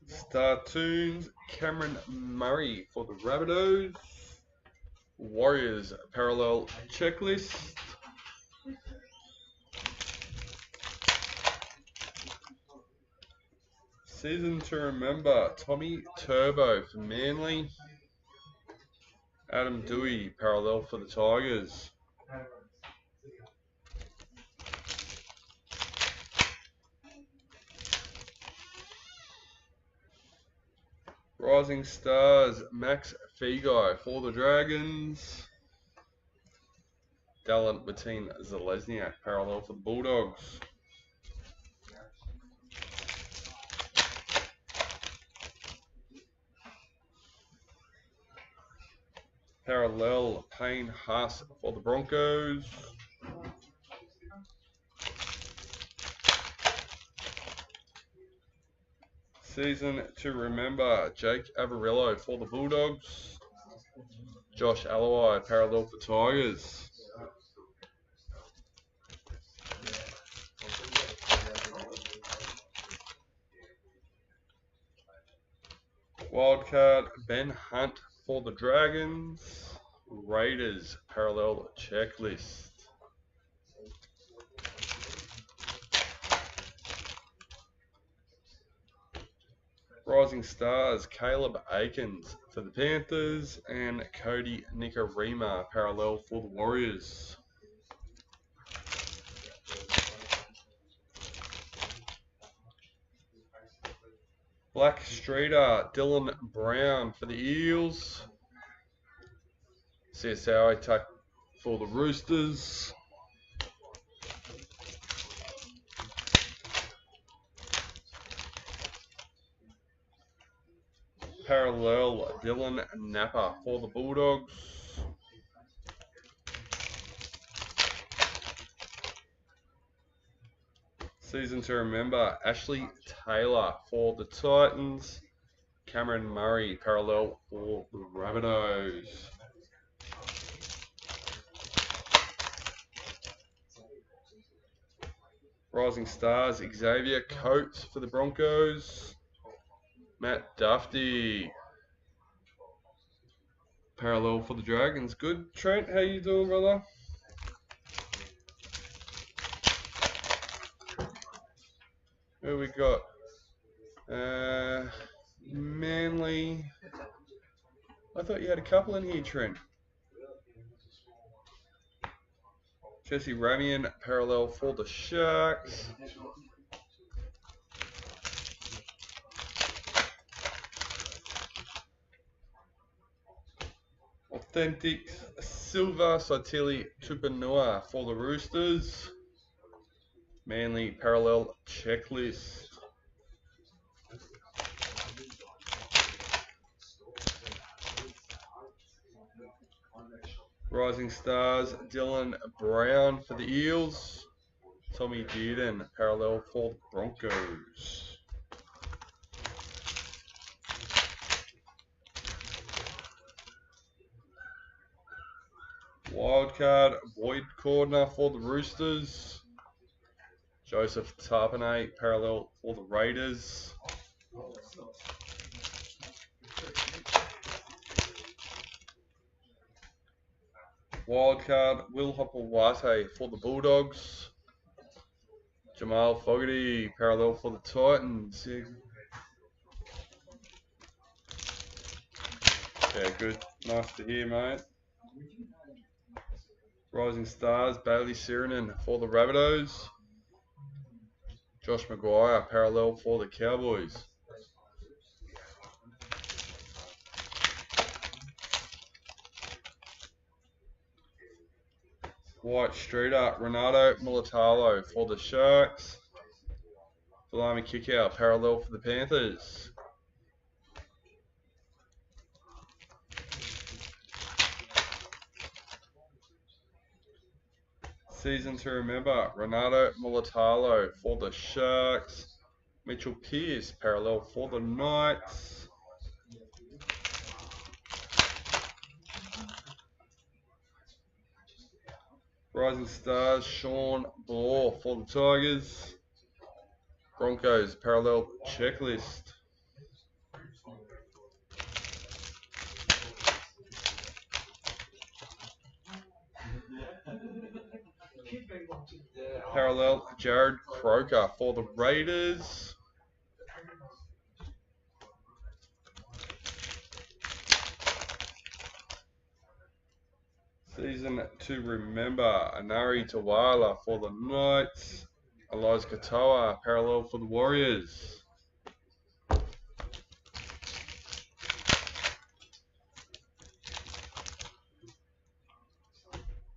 Star Tunes, Cameron Murray for the Rabbitohs. Warriors parallel checklist. Season to remember, Tommy Turbo for Manly. Adam Dewey parallel for the Tigers. Rising Stars, Max Feagai for the Dragons. Dallin Martin Zalesniak parallel for the Bulldogs. Parallel Payne Haas for the Broncos. Season to remember, Jake Averillo for the Bulldogs. Josh Alawai parallel for Tigers. Wildcard Ben Hunt for the Dragons. Raiders parallel checklist. Rising Stars, Caleb Aikens for the Panthers and Cody Nikarima parallel for the Warriors. Black Streeter, Dylan Brown for the Eels. CSA attack for the Roosters. Parallel Dylan Napa for the Bulldogs. Season to remember, Ashley Taylor for the Titans. Cameron Murray parallel for the Rabbitohs. Rising Stars, Xavier Coates for the Broncos. Matt Duffy. Parallel for the Dragons. Good. Trent, how you doing, brother? Who we got? Manly. I thought you had a couple in here, Trent. Jesse Ramian, parallel for the Sharks. Authentic Silver Saitili Tupanua for the Roosters. Manly parallel checklist. Rising Stars, Dylan Brown for the Eels. Tommy Dearden, parallel for the Broncos. Wildcard, Boyd Cordner for the Roosters. Joseph Tarpanay, parallel for the Raiders. Wildcard, Will Hopewate for the Bulldogs. Jamal Fogarty, parallel for the Titans. Yeah, good. Nice to hear, mate. Rising Stars, Bailey Sirinen for the Rabbitohs. Josh Maguire, parallel for the Cowboys. White Streeter, Renato Militalo for the Sharks. Salami Kickout, parallel for the Panthers. Season to remember, Renato Militalo for the Sharks. Mitchell Pearce, parallel for the Knights. Rising Stars, Sean Ball for the Tigers. Broncos, parallel checklist. Parallel, Jared Croker for the Raiders. Season to remember, Anari Tawala for the Knights. Elias Katoa, parallel for the Warriors.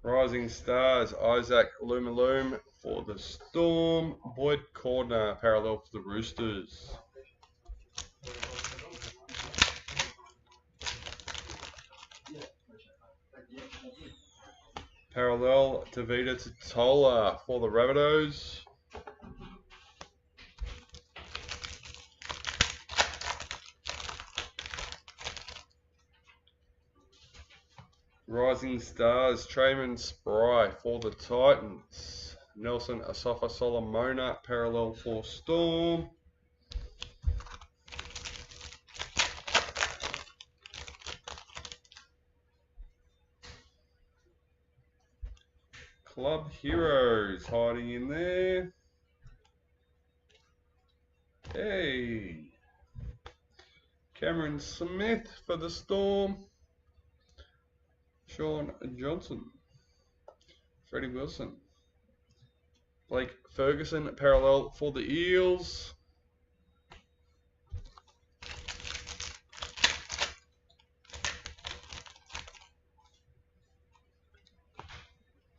Rising Stars, Isaac Lumaloom for the Storm. Boyd Cordner, parallel for the Roosters. Parallel, Tavita Totola for the Rabbitohs. Rising Stars, Trayman Spry for the Titans. Nelson Asafa Solomona, parallel for Storm. Club Heroes hiding in there. Hey. Cameron Smith for the Storm. Sean Johnson. Freddie Wilson. Blake Ferguson, parallel for the Eels.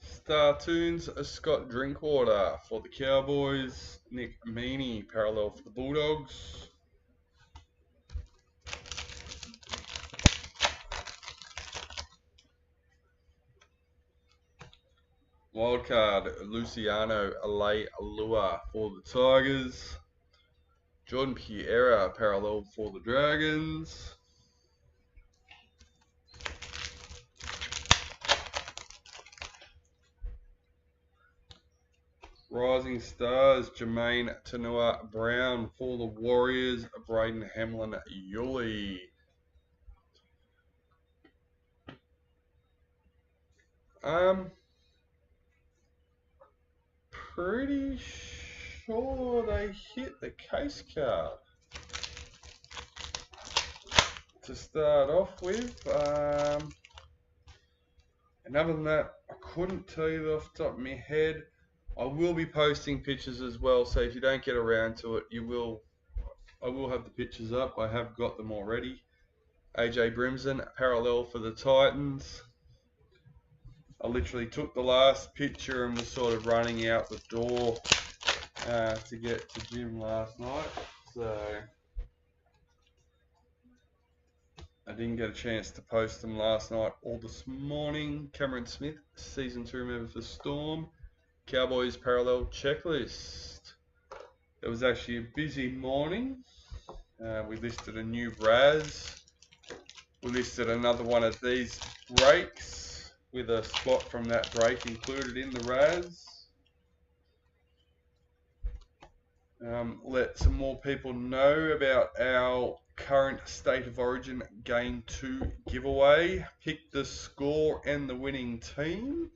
Startoons, Scott Drinkwater for the Cowboys. Nick Meaney, parallel for the Bulldogs. Wildcard, Luciano Alei-Alua for the Tigers. Jordan Pierre, parallel for the Dragons. Rising Stars, Jermaine Tanua Brown for the Warriors, Braden Hamlin Yuli. Pretty sure they hit the case card to start off with. And other than that, I couldn't tell you off the top of my head. I will be posting pictures as well, so if you don't get around to it, I will have the pictures up. I have got them already. AJ Brimson, parallel for the Titans. I literally took the last picture and was sort of running out the door to get to gym last night, so I didn't get a chance to post them last night or this morning. Cameron Smith, Season 2 member for Storm. Cowboys parallel checklist. It was actually a busy morning. We listed a new Raz. We listed another one of these breaks with a spot from that break included in the Raz. Let some more people know about our current State of Origin Game 2 giveaway. Pick the score and the winning team.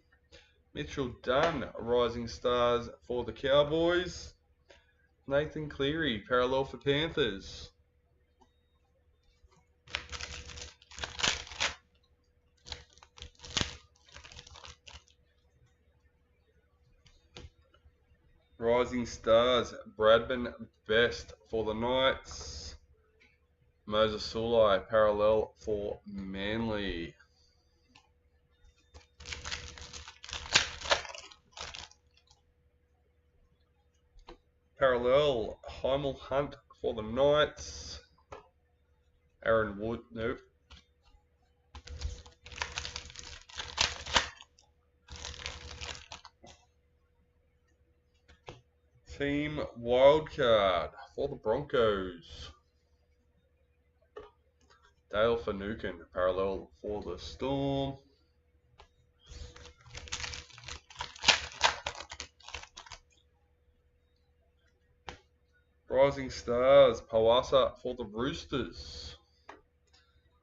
Mitchell Dunn, Rising Stars for the Cowboys. Nathan Cleary, parallel for Panthers. Rising Stars, Bradman Best for the Knights. Moses Sulai, parallel for Manly. Parallel, Heimel Hunt for the Knights. Aaron Wood, nope. Team Wildcard for the Broncos. Dale Finucane, parallel for the Storm. Rising Stars, Pawasa for the Roosters.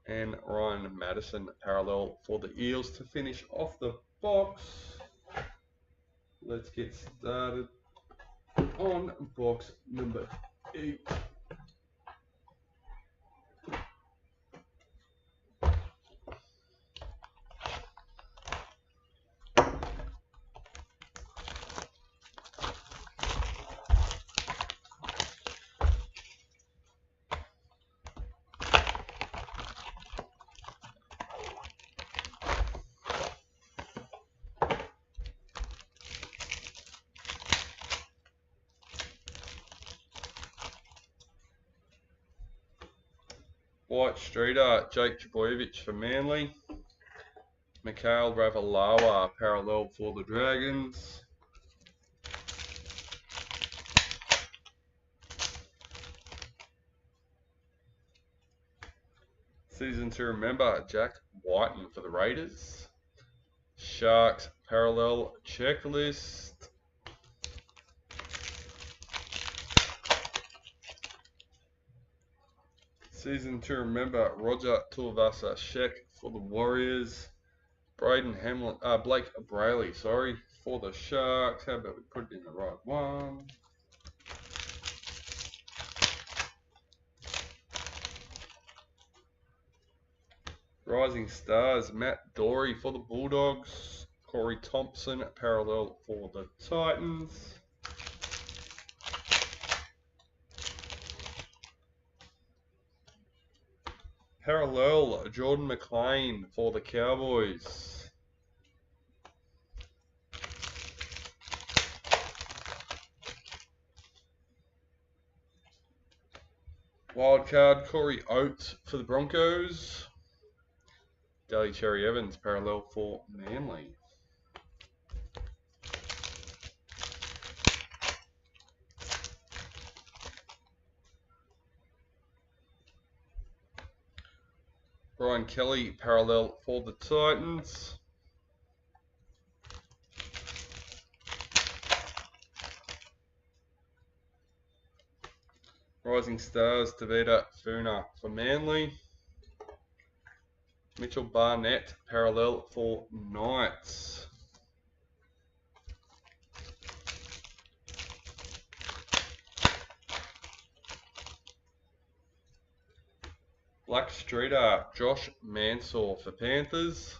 And Ryan Madison, parallel for the Eels to finish off the box. Let's get started on box number 8. White Streeter, Jake Trbojevic for Manly. Mikhail Ravalawa, parallel for the Dragons. Season 2 member, Jack Whiten for the Raiders. Sharks, parallel checklist. Season 2 member, Roger Tuivasa Sheck for the Warriors. Braden Hamlin, Blake Brayley, for the Sharks. How about we put it in the right one? Rising Stars, Matt Dory for the Bulldogs. Corey Thompson, parallel for the Titans. Parallel, Jordan McLean for the Cowboys. Wildcard, Corey Oates for the Broncos. Daly Cherry Evans, parallel for Manly. Brian Kelly, parallel for the Titans. Rising Stars, Tavita Funa for Manly. Mitchell Barnett, parallel for Knights. Black Streeter, Josh Mansour for Panthers.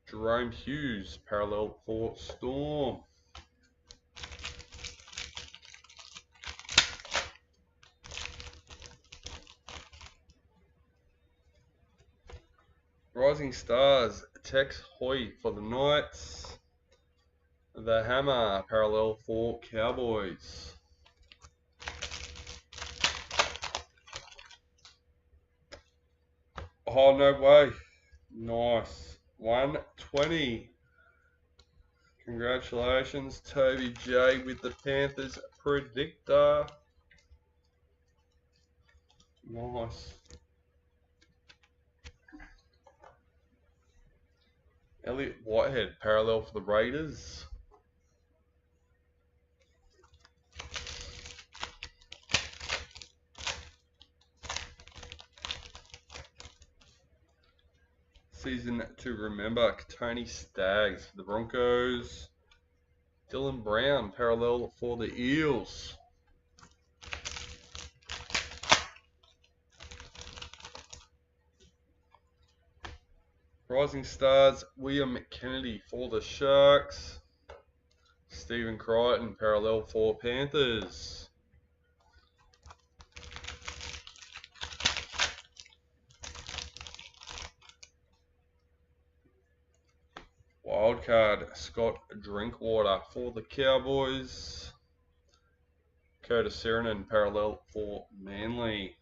Jerome Hughes, parallel for Storm. Rising Stars, Tex Hoy for the Knights. The Hammer, parallel for Cowboys. Oh, no way. Nice. 120. Congratulations, Toby J with the Panthers predictor. Nice. Elliot Whitehead, parallel for the Raiders. Season to remember, Tony Staggs for the Broncos. Dylan Brown, parallel for the Eels. Rising Stars, William Kennedy for the Sharks. Stephen Crichton, parallel for Panthers. Wildcard, Scott Drinkwater for the Cowboys. Curtis Sirenen, parallel for Manly.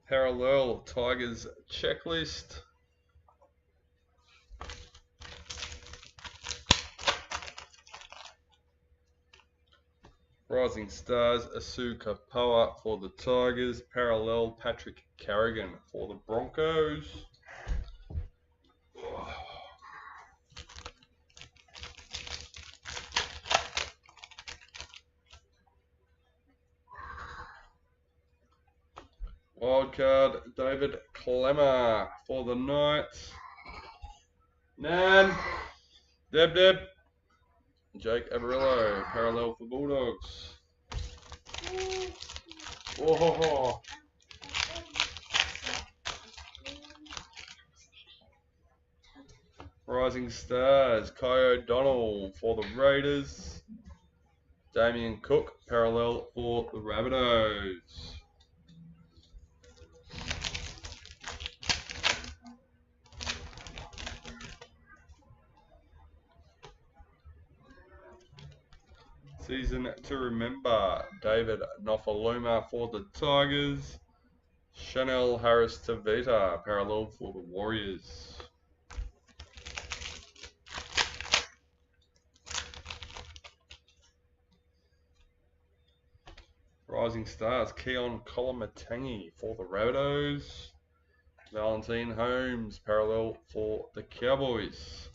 Parallel, Tigers Checklist. Rising Stars, Asu Kapoa for the Tigers. Parallel, Patrick Carrigan for the Broncos. Wildcard, David Clemmer for the Knights. Nan. Deb. Jake Averillo, parallel for Bulldogs. Whoa. Rising Stars, Kai O'Donnell for the Raiders. Damien Cook, parallel for the Rabbitohs. Season to remember, David Nofaluma for the Tigers. Chanel Harris Tavita, parallel for the Warriors. Rising Stars, Keon Kolomatangi for the Rabbitohs. Valentine Holmes, parallel for the Cowboys.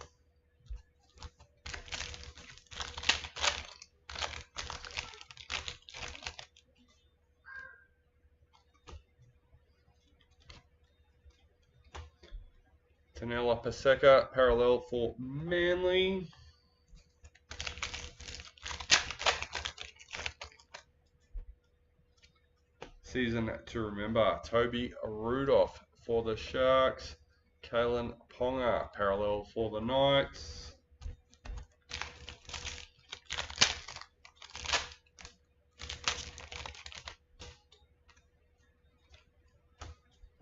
Tanela Paseka, parallel for Manly. Season to remember, Toby Rudolph for the Sharks. Kalen Ponga, parallel for the Knights.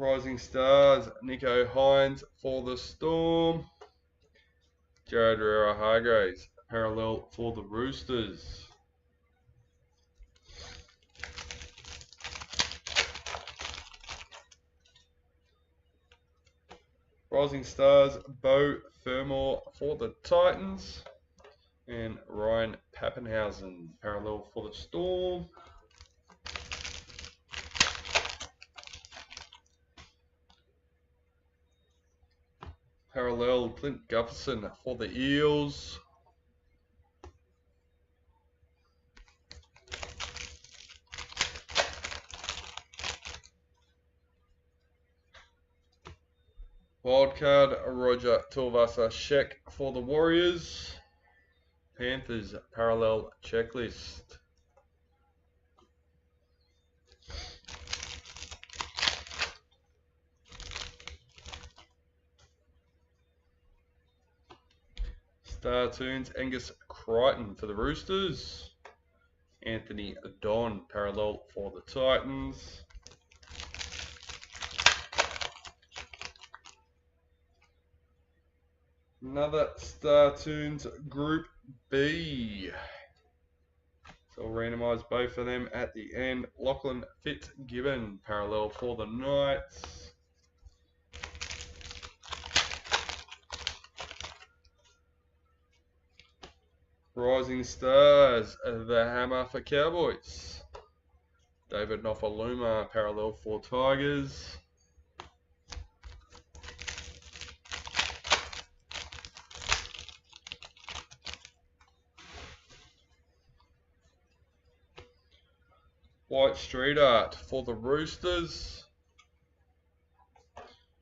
Rising Stars, Nico Hines for the Storm. Jared Rera Hargraves, parallel for the Roosters. Rising Stars, Bo Fermor for the Titans. And Ryan Pappenhausen, parallel for the Storm. Parallel Clint Gutherson for the Eels. Wildcard Roger Tuivasa-Sheck for the Warriors. Panthers Parallel Checklist. Star Tunes Angus Crichton for the Roosters. Anthony Don Parallel for the Titans. Another Star Tunes Group B. So I'll randomise both of them at the end. Lachlan Fitzgibbon Parallel for the Knights. Rising Stars, the Hammer for Cowboys. David Nofaluma Parallel for Tigers. White Street Art for the Roosters.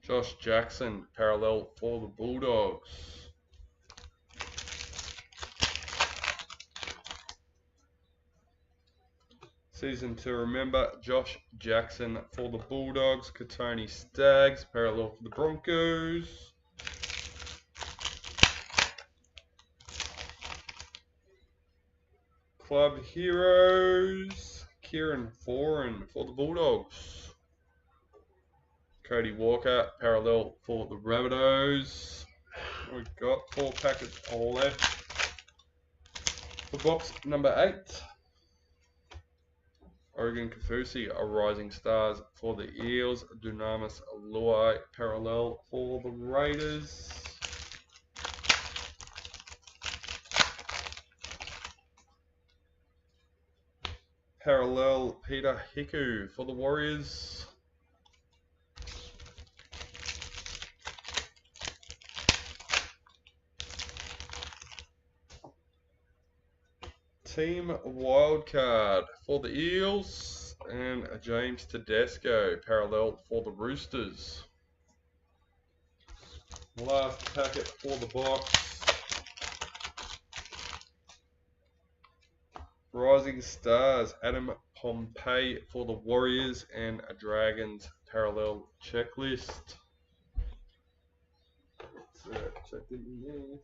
Josh Jackson Parallel for the Bulldogs. Season to remember, Josh Jackson for the Bulldogs. Katoni Staggs Parallel for the Broncos. Club Heroes, Kieran Foran for the Bulldogs. Cody Walker Parallel for the Rabbitohs. We've got 4 packets left for box number 8. Oregon Kafusi are Rising Stars for the Eels. Dunamis Luai Parallel for the Raiders. Parallel Peter Hiku for the Warriors. Team Wildcard for the Eels. And James Tedesco Parallel for the Roosters. Last packet for the box. Rising Stars, Adam Pompey for the Warriors, and a Dragons Parallel Checklist. Check in there.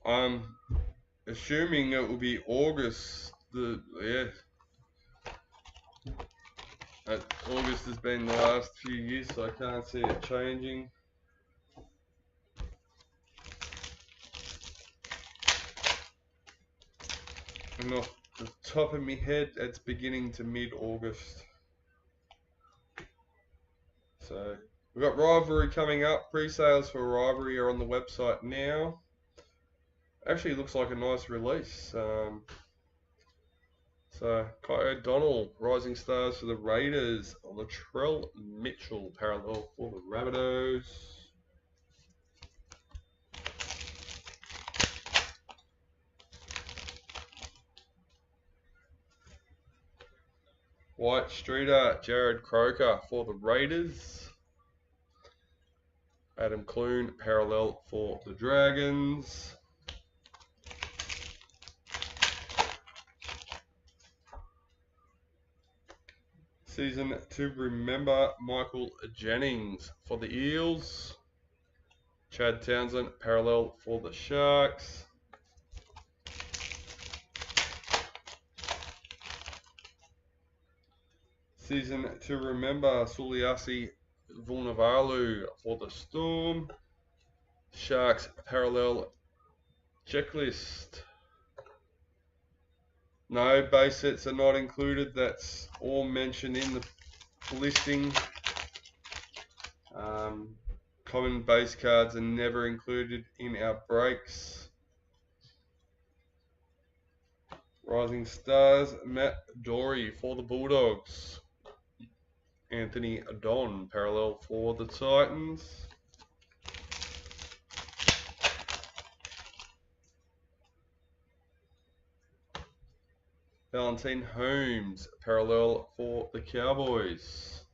I'm assuming it will be August. August has been the last few years, so I can't see it changing. And off the top of my head, it's beginning to mid-August. So we've got Rivalry coming up. Pre-sales for Rivalry are on the website now. Actually looks like a nice release. So Kai O'Donnell, Rising Stars for the Raiders. Latrell Mitchell Parallel for the Rabbitohs. White Streeter, Jared Croker for the Raiders. Adam Clune Parallel for the Dragons. Season to remember, Michael Jennings for the Eels. Chad Townsend Parallel for the Sharks. Season to remember, Suliasi Vunivalu for the Storm. Sharks Parallel Checklist. No, base sets are not included. That's all mentioned in the listing. Common base cards are never included in our breaks. Rising Stars, Matt Dory for the Bulldogs. Anthony Don, parallel for the Titans. Valentine Holmes, parallel for the Cowboys.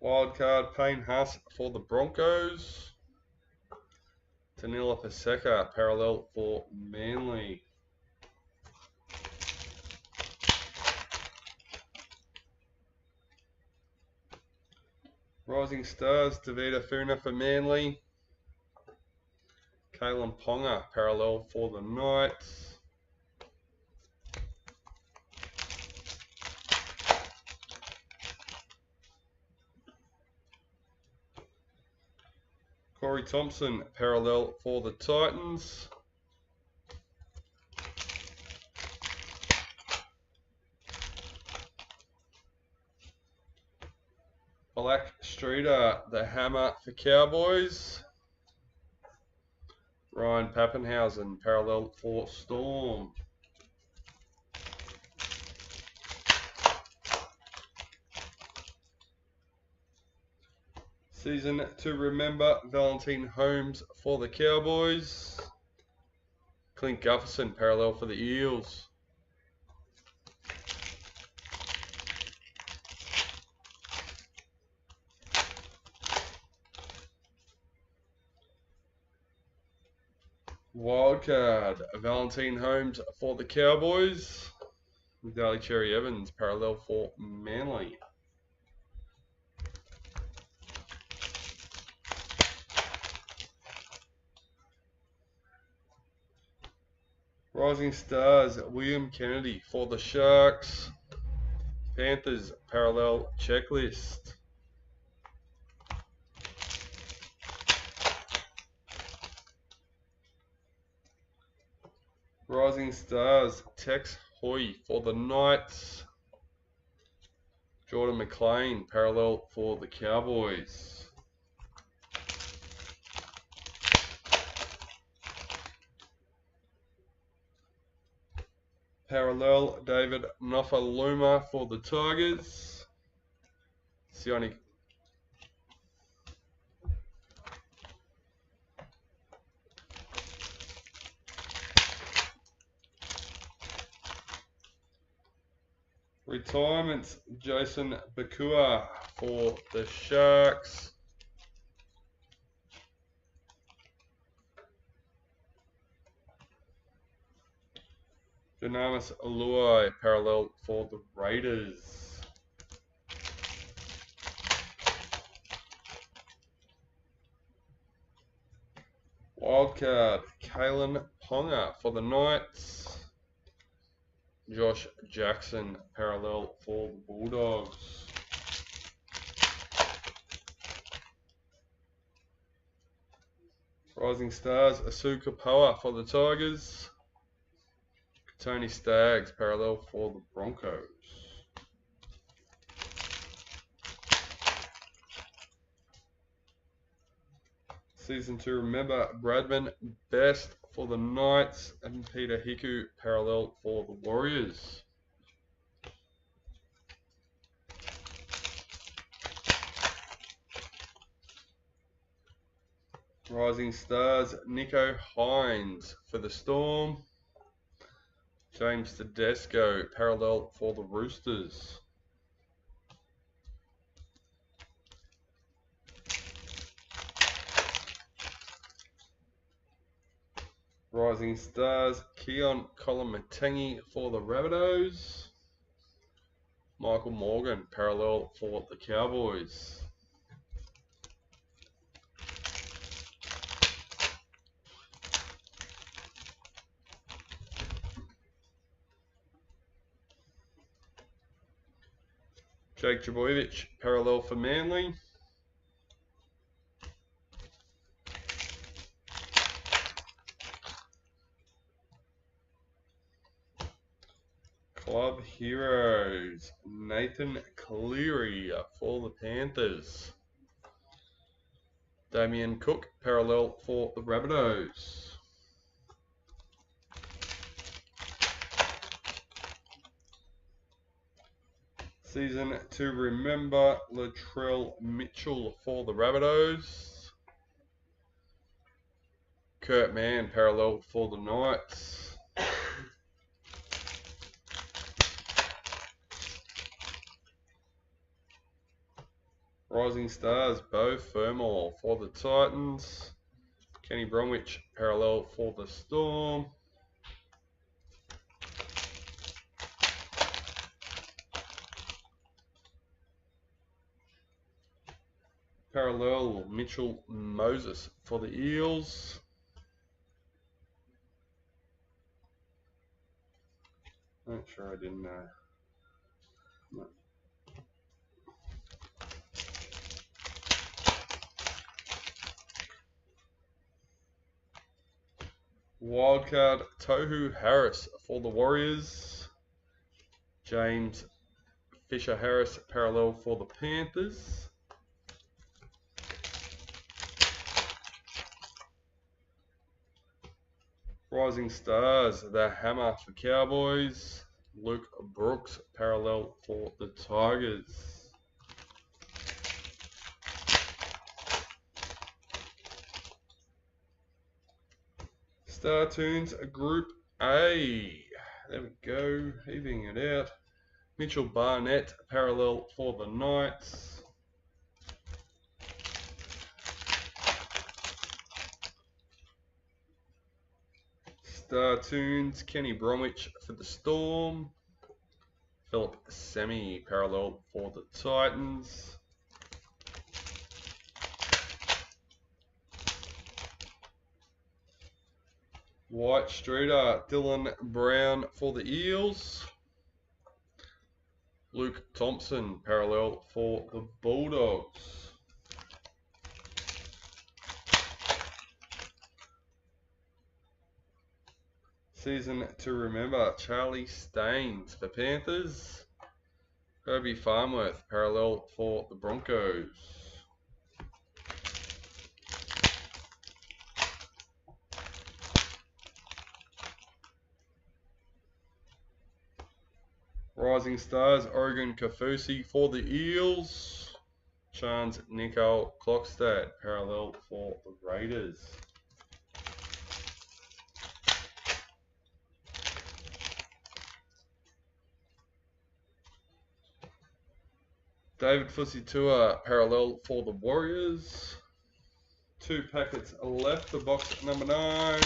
Wildcard Payne Haas for the Broncos. Tanila Paseka, parallel for Manly. Rising Stars, Davida Funa for Manly. Kalen Ponga, parallel for the Knights. Corey Thompson, parallel for the Titans. Black Streeter, the hammer for Cowboys. Ryan Pappenhausen, parallel for Storm. Season to remember, Valentine Holmes for the Cowboys. Clint Gufferson, parallel for the Eels. Wildcard, Valentine Holmes for the Cowboys. Daly Cherry Evans, parallel for Manly. Rising Stars, William Kennedy for the Sharks. Panthers, parallel checklist. Rising Stars, Tex Hoy for the Knights. Jordan McLean, parallel for the Cowboys. Parallel, David Nofaluma for the Tigers. Sione Retirements, Jason Bakua for the Sharks. Dynamis Aluai, parallel for the Raiders. Wildcard, Kalen Ponga for the Knights. Josh Jackson, parallel for the Bulldogs. Rising Stars, Asuka Poa for the Tigers. Tony Staggs, parallel for the Broncos. Season to remember, Bradman Best for the Knights and Peter Hiku, parallel for the Warriors. Rising Stars, Nico Hines for the Storm. James Tedesco, parallel for the Roosters. Rising Stars, Keon Kolomatangi for the Rabbitohs. Michael Morgan, parallel for the Cowboys. Jake Trbojevic, parallel for Manly. Club Heroes, Nathan Cleary for the Panthers. Damien Cook, parallel for the Rabbitohs. Season to remember, Latrell Mitchell for the Rabbitohs. Kurt Mann, parallel for the Knights. Rising Stars, Beau Fermor for the Titans. Kenny Bromwich, parallel for the Storm. Parallel Mitchell Moses for the Eels. Not sure I didn't know. No. Wildcard Tohu Harris for the Warriors. James Fisher Harris, parallel for the Panthers. Rising Stars, the Hammer for Cowboys. Luke Brooks, parallel for the Tigers. Star Tunes Group A. There we go, evening it out. Mitchell Barnett, parallel for the Knights. Star Tunes, Kenny Bromwich for the Storm. Philip Semi, parallel for the Titans. White Streeter, Dylan Brown for the Eels. Luke Thompson, parallel for the Bulldogs. Season to remember, Charlie Staines for Panthers. Herbie Farmworth, parallel for the Broncos. Rising Stars, Oregon Kafusi for the Eels. Chance Nicole Klokstad, parallel for the Raiders. David Fusitua, parallel for the Warriors. 2 packets left for box number 9.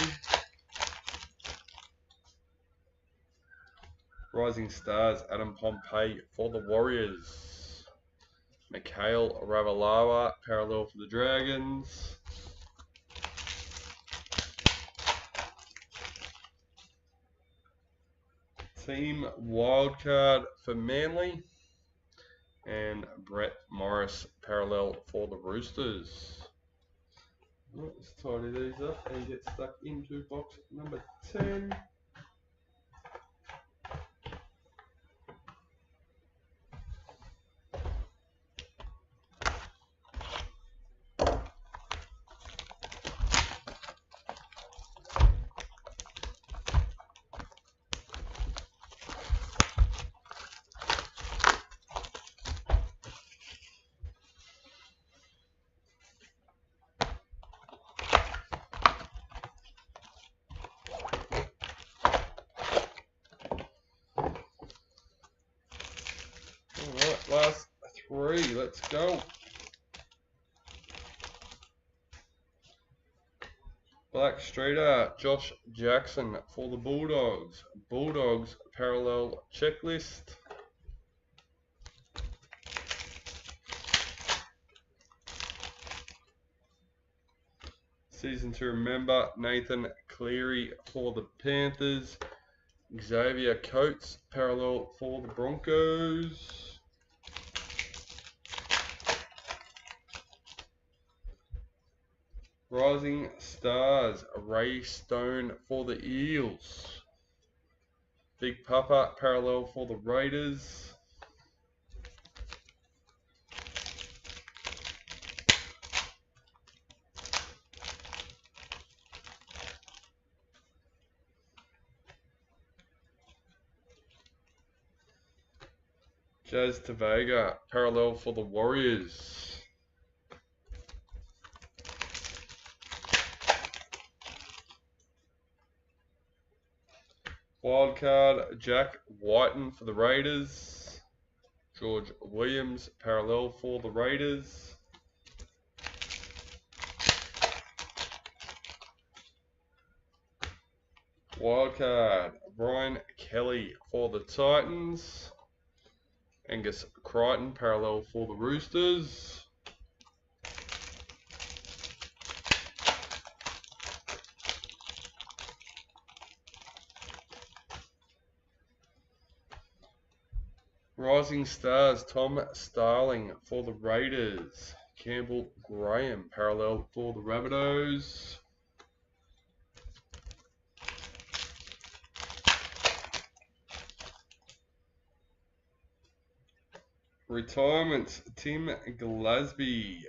Rising Stars, Adam Pompey for the Warriors. Mikhail Ravalawa, parallel for the Dragons. Team Wildcard for Manly. And Brett Morris, parallel for the Roosters. Let's tidy these up and get stuck into box number 10. Alright, last 3, let's go. Black Streeter, Josh Jackson for the Bulldogs. Bulldogs parallel checklist. Season to remember, Nathan Cleary for the Panthers. Xavier Coates, parallel for the Broncos. Rising Stars, Ray Stone for the Eels. Big Papa, parallel for the Raiders. Jazz Tavega, parallel for the Warriors. Wildcard, Jack Whiten for the Raiders. George Williams, parallel for the Raiders. Wildcard, Brian Kelly for the Titans. Angus Crichton, parallel for the Roosters. Rising Stars, Tom Starling for the Raiders. Campbell Graham, parallel for the Rabbitohs. Retirements, Tim Glasby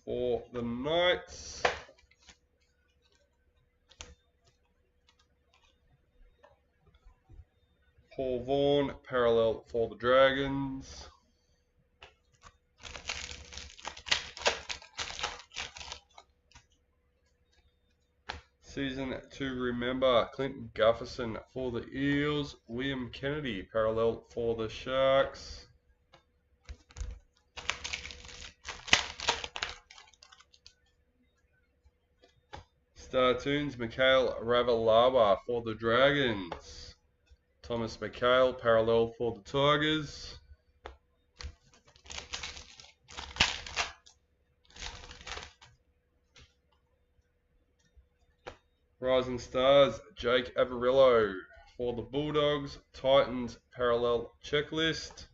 for the Knights. Paul Vaughan, parallel for the Dragons. Season to remember, Clinton Gufferson for the Eels. William Kennedy, parallel for the Sharks. Startoons, Mikhail Ravalawa for the Dragons. Thomas Mikhail, parallel for the Tigers. Rising Stars, Jake Averillo for the Bulldogs. Titans, parallel checklist.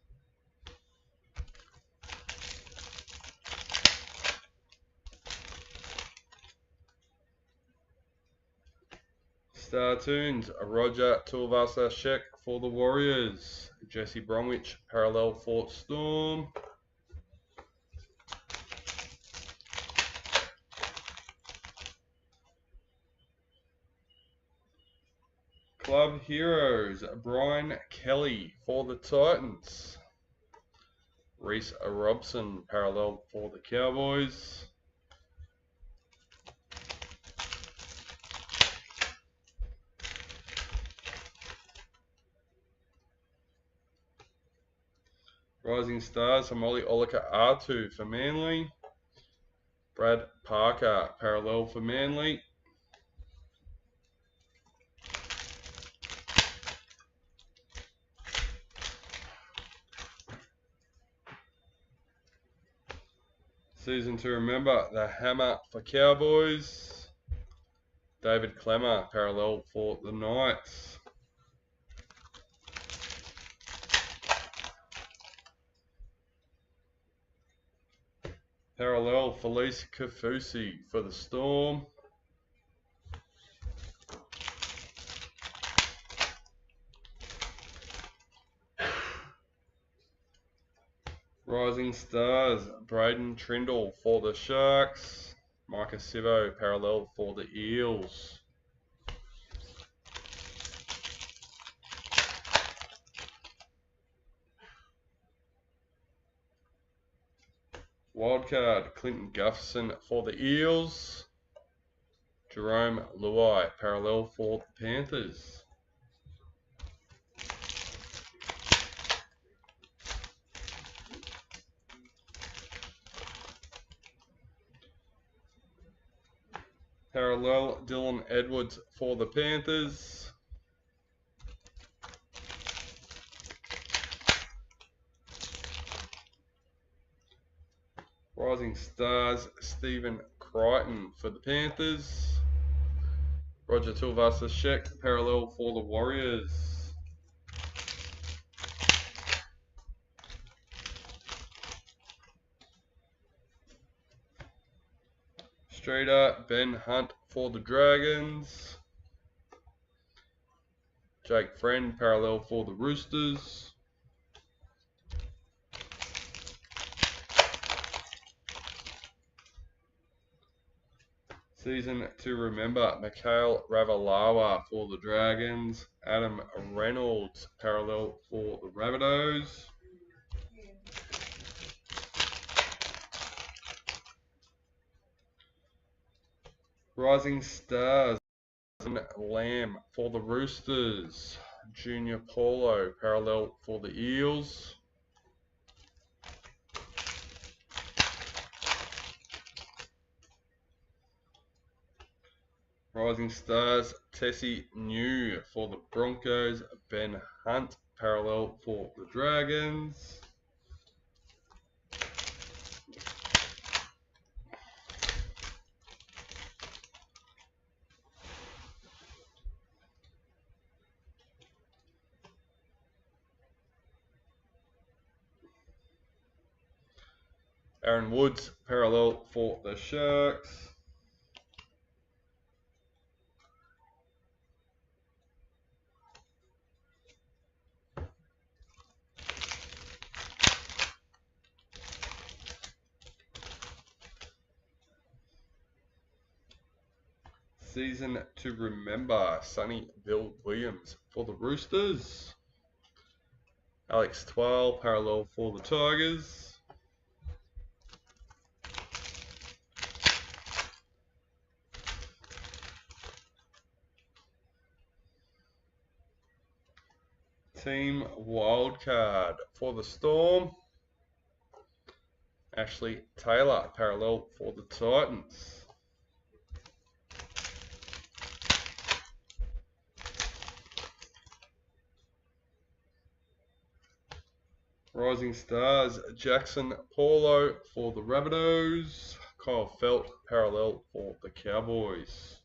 Startoons, Roger Tuivasa-Sheck for the Warriors. Jesse Bromwich, parallel for Storm. Club Heroes, Brian Kelly for the Titans. Reese Robson, parallel for the Cowboys. Rising Stars, Hamoli Olika R2 for Manly. Brad Parker, parallel for Manly. Season to remember, the Hammer for Cowboys. David Clemmer, parallel for the Knights. Parallel, Felice Kafusi for the Storm. Rising Stars, Braden Trindle for the Sharks. Micah Sivo, parallel for the Eels. Wildcard, Clinton Gufferson for the Eels. Jerome Luai, parallel for the Panthers. Parallel, Dylan Edwards for the Panthers. Rising Stars, Stephen Crichton for the Panthers. Roger Tuivasa-Sheck, parallel for the Warriors. Streeter, Ben Hunt for the Dragons. Jake Friend, parallel for the Roosters. Season to remember, Mikhail Ravalawa for the Dragons. Adam Reynolds, parallel for the Rabbitohs. Rising Stars, Lamb for the Roosters. Junior Paulo, parallel for the Eels. Rising Stars, Tessie New for the Broncos. Ben Hunt, parallel for the Dragons. Aaron Woods, parallel for the Sharks. Season to remember, Sonny Bill Williams for the Roosters. Alex Twal, parallel for the Tigers. Team Wildcard for the Storm. Ashley Taylor, parallel for the Titans. Rising Stars, Jackson Paulo for the Rabbitohs. Kyle Felt, parallel for the Cowboys.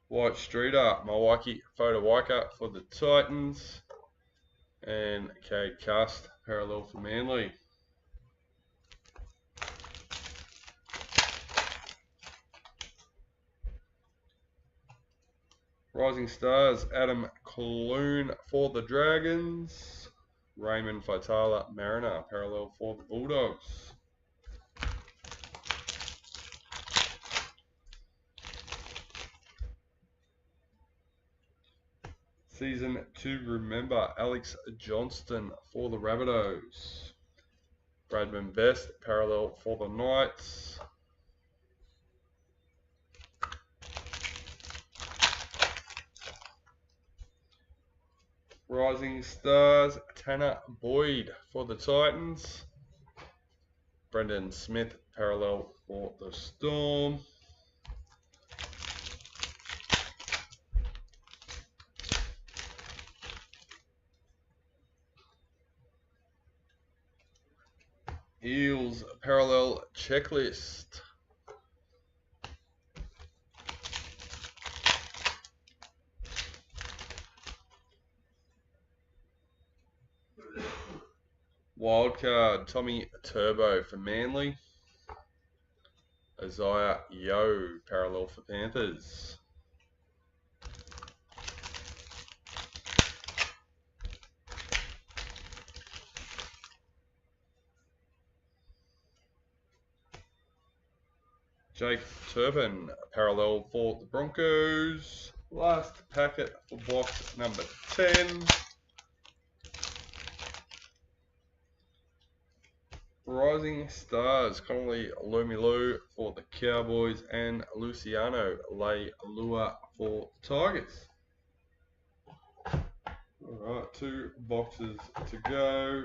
White Streeter, Milwaukee Fodawaika for the Titans. And Cade Cust, parallel for Manly. Rising Stars, Adam Clune for the Dragons. Raymond Faitala Mariner, parallel for the Bulldogs. Season to remember, Alex Johnston for the Rabbitohs. Bradman Best, parallel for the Knights. Rising Stars, Tanner Boyd for the Titans. Brendan Smith, parallel for the Storm. Eels, parallel checklist. Wildcard, Tommy Turbo for Manly. Isaiah Yeo, parallel for Panthers. Jake Turpin, parallel for the Broncos. Last packet for box number 10. Rising Stars, Connolly Lumilu for the Cowboys and Luciano Leilua for the Tigers. Alright, 2 boxes to go.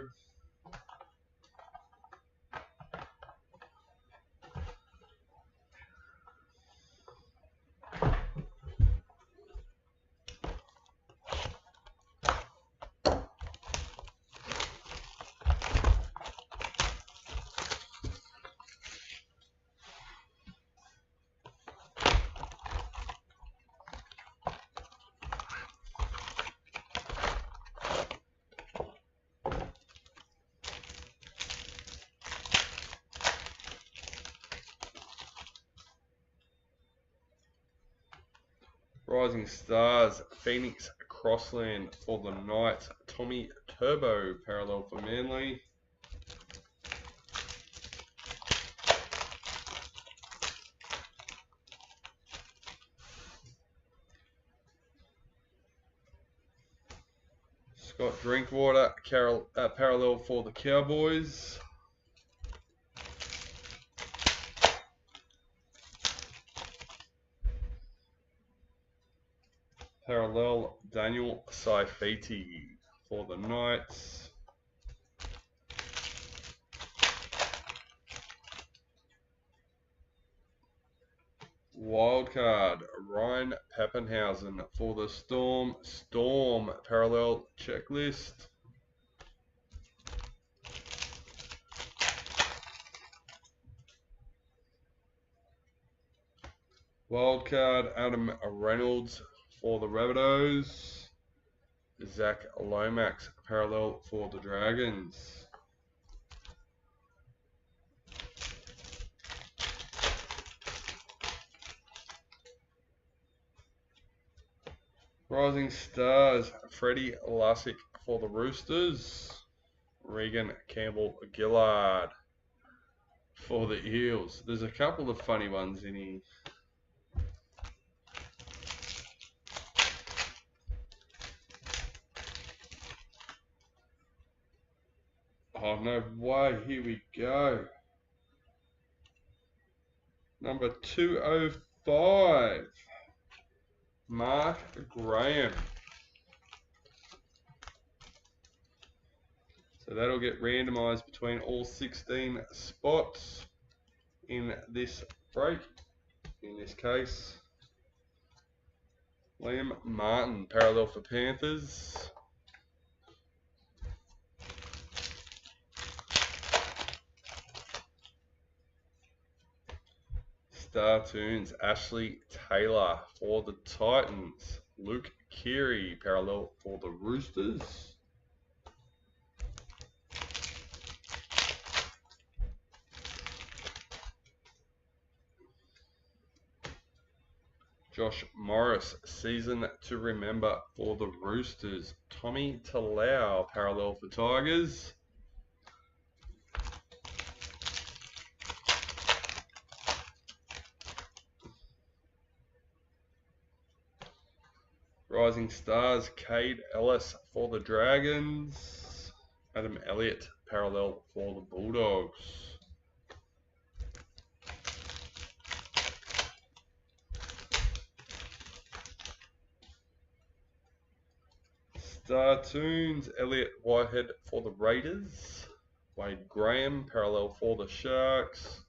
Rising Stars, Phoenix Crossland for the Knights, Tommy Turbo, parallel for Manly. Scott Drinkwater, parallel for the Cowboys. Parallel, Daniel Saifiti for the Knights. Wildcard, Ryan Pappenhausen for the Storm. Storm, parallel checklist. Wildcard, Adam Reynolds for the Rabbitohs. Zach Lomax, parallel for the Dragons. Rising Stars, Freddie Lussick for the Roosters. Regan Campbell-Gillard for the Eels. There's a couple of funny ones in here. Oh, no way. Here we go. Number 205. Mark Graham. So that'll get randomized between all 16 spots in this break. In this case, Liam Martin, parallel for Panthers. Star Tunes, Ashley Taylor for the Titans. Luke Keary, parallel for the Roosters. Josh Morris, season to remember for the Roosters. Tommy Talau, parallel for Tigers. Rising Stars, Cade Ellis for the Dragons. Adam Elliott, parallel for the Bulldogs. Star Tunes, Elliott Whitehead for the Raiders. Wade Graham, parallel for the Sharks.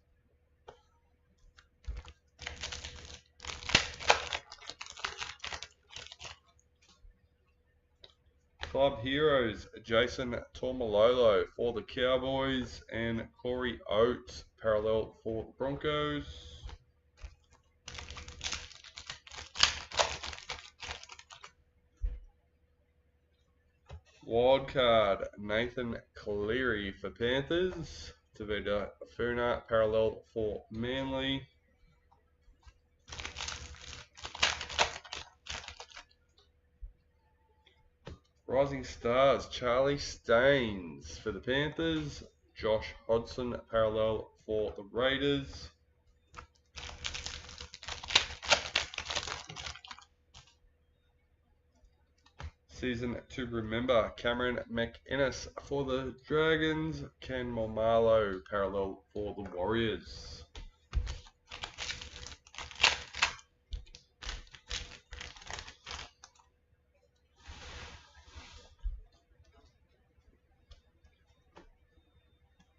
Club Heroes, Jason Tormalolo for the Cowboys and Corey Oates, parallel for the Broncos. Wildcard, Nathan Cleary for Panthers. Tavita Funa, parallel for Manly. Rising Stars, Charlie Staines for the Panthers. Josh Hodgson, parallel for the Raiders. Season to remember, Cameron McInnes for the Dragons. Ken Momalo, parallel for the Warriors.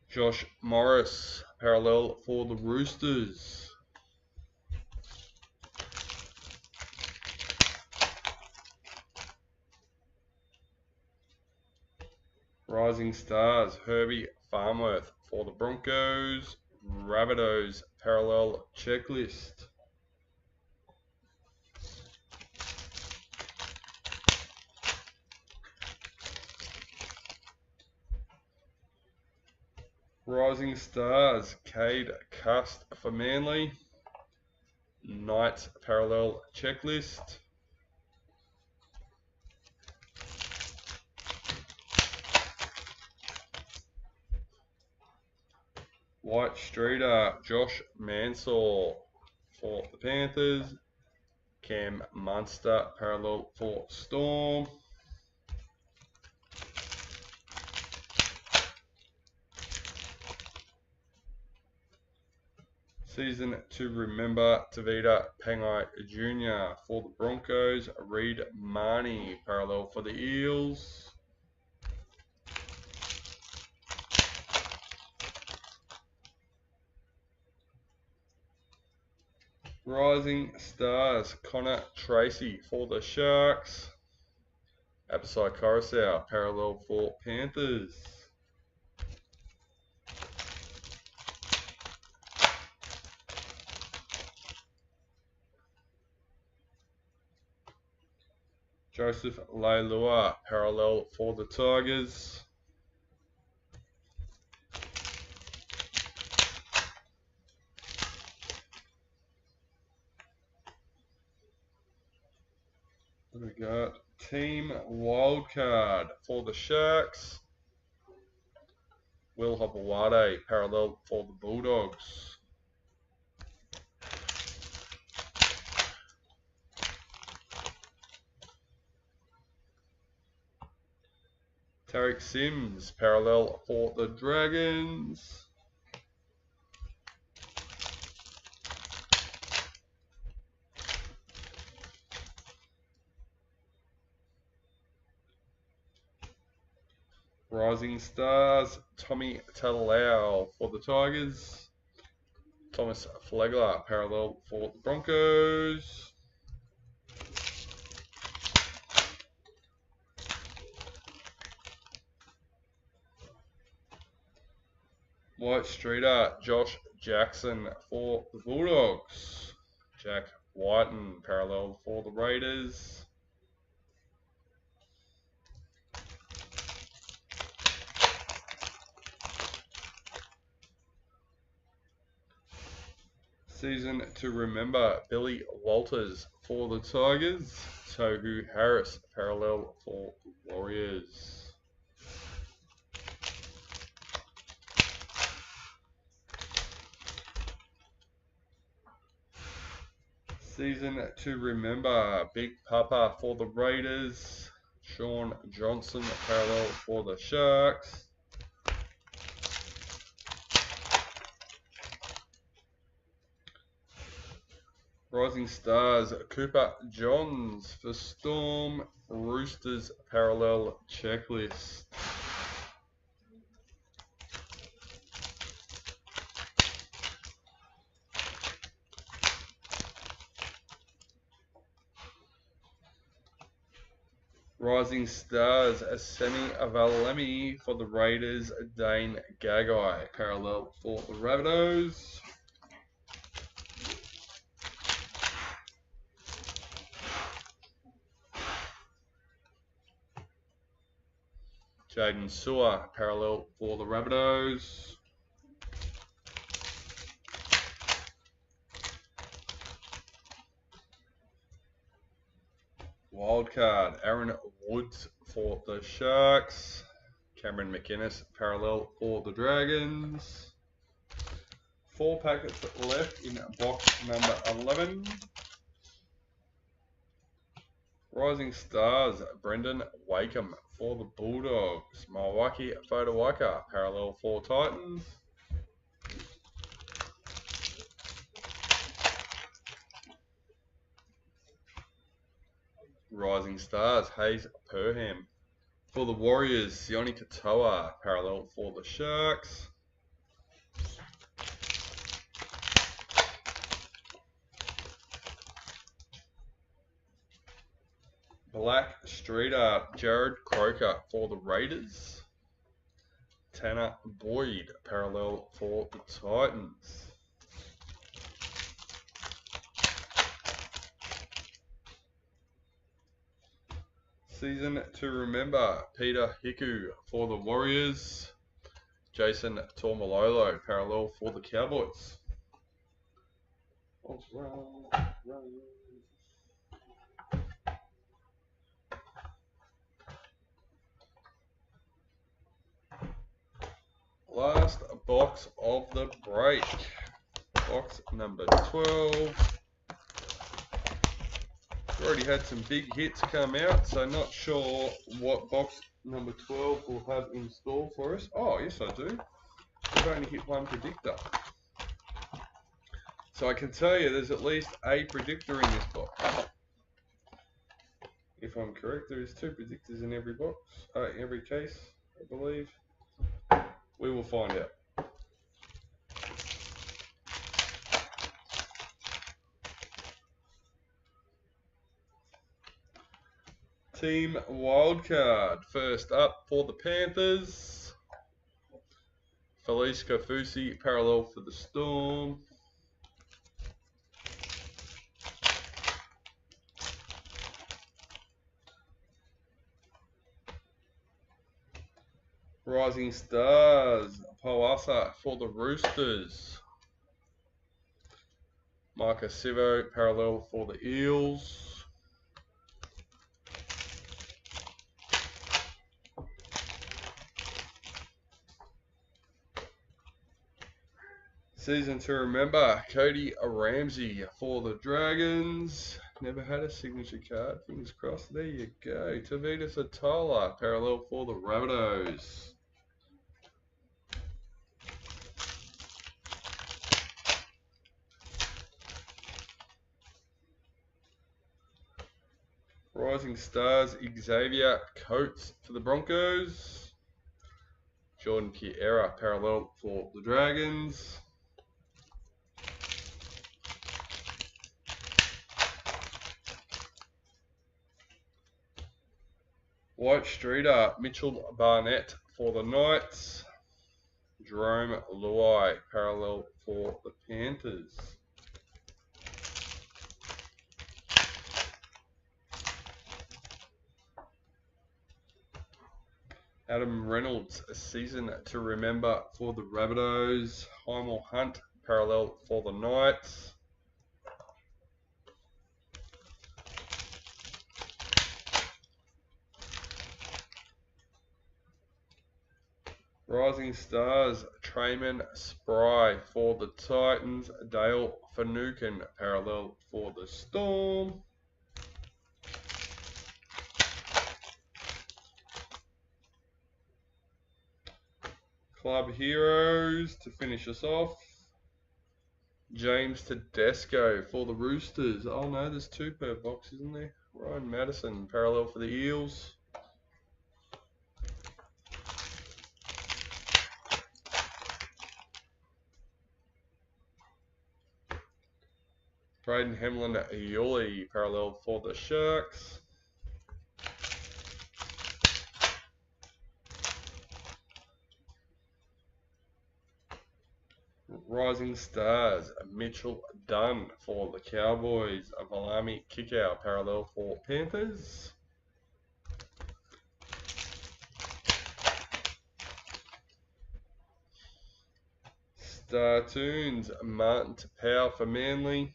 Josh Morris, parallel for the Roosters. Rising Stars, Herbie Farmworth for the Broncos. Rabbitohs, parallel checklist. Rising Stars, Cade Cust for Manly. Knights, parallel checklist. White Streeter, Josh Mansell for the Panthers. Cam Munster, parallel for Storm. Season to remember, Tavita Pangai Jr. for the Broncos. Reed Marnie, parallel for the Eels. Rising Stars, Connor Tracy for the Sharks. Absai Coruscant, parallel for Panthers. Joseph Leilua, parallel for the Tigers. We got Team Wildcard for the Sharks. Will Hopewade, parallel for the Bulldogs. Tarek Sims, parallel for the Dragons. Rising Stars, Tommy Talau for the Tigers. Thomas Flegler, parallel for the Broncos. White Streeter, Josh Jackson for the Bulldogs. Jack Whiten, parallel for the Raiders. Season to remember, Billy Walters for the Tigers. Tohu Harris, parallel for the Warriors. Season to remember, Big Papa for the Raiders. Sean Johnson, parallel for the Sharks. Rising Stars, Cooper Johns for Storm. Roosters, parallel checklist. Rising Stars, Semi Avalemi for the Raiders. Dane Gagai, parallel for the Rabbitohs. Jaden Sewer, parallel for the Rabbitohs. Wildcard, Aaron Woods for the Sharks. Cameron McInnes, parallel for the Dragons. 4 packets left in box number 11. Rising Stars, Brendan Wakeham for the Bulldogs. Milwaukee Fotowaka, parallel for Titans. Rising Stars, Hayes Perham for the Warriors. Sione Katoa, parallel for the Sharks. Black Streeter, Jared Croker for the Raiders. Tanner Boyd, parallel for the Titans. Season to remember, Peter Hiku for the Warriors. Jason Tormalolo, parallel for the Cowboys. last box of the break. Box number 12. We've already had some big hits come out, so not sure what box number 12 will have in store for us. Oh, yes I do. We've only hit one predictor. So I can tell you there's at least a predictor in this box. If I'm correct, there is 2 predictors in every box, every case, I believe. We will find out. Team Wildcard. First up for the Panthers. Felice Kafusi, parallel for the Storm. Rising Stars, Poasa for the Roosters. Marcus Sivo, parallel for the Eels. Season to remember, Cody Ramsey for the Dragons. Never had a signature card, fingers crossed. There you go. Tavita Satola, parallel for the Rabbitohs. Rising Stars, Xavier Coates for the Broncos. Jordan Kiera, parallel for the Dragons. White Streeter, Mitchell Barnett for the Knights. Jerome Luai, parallel for the Panthers. Adam Reynolds, a season to remember for the Rabbitohs. Heimel Hunt, parallel for the Knights. Rising Stars, Trayman Spry for the Titans. Dale Finucane, parallel for the Storm. Club Heroes to finish us off. James Tedesco for the Roosters. Oh no, there's 2 per box, isn't there? Ryan Madison, parallel for the Eels. Braden Hamlin Yuli, parallel for the Sharks. Rising Stars, Mitchell Dunn for the Cowboys. Valami Kickout, parallel for Panthers. Star Tunes, Martin Tapau for Manly.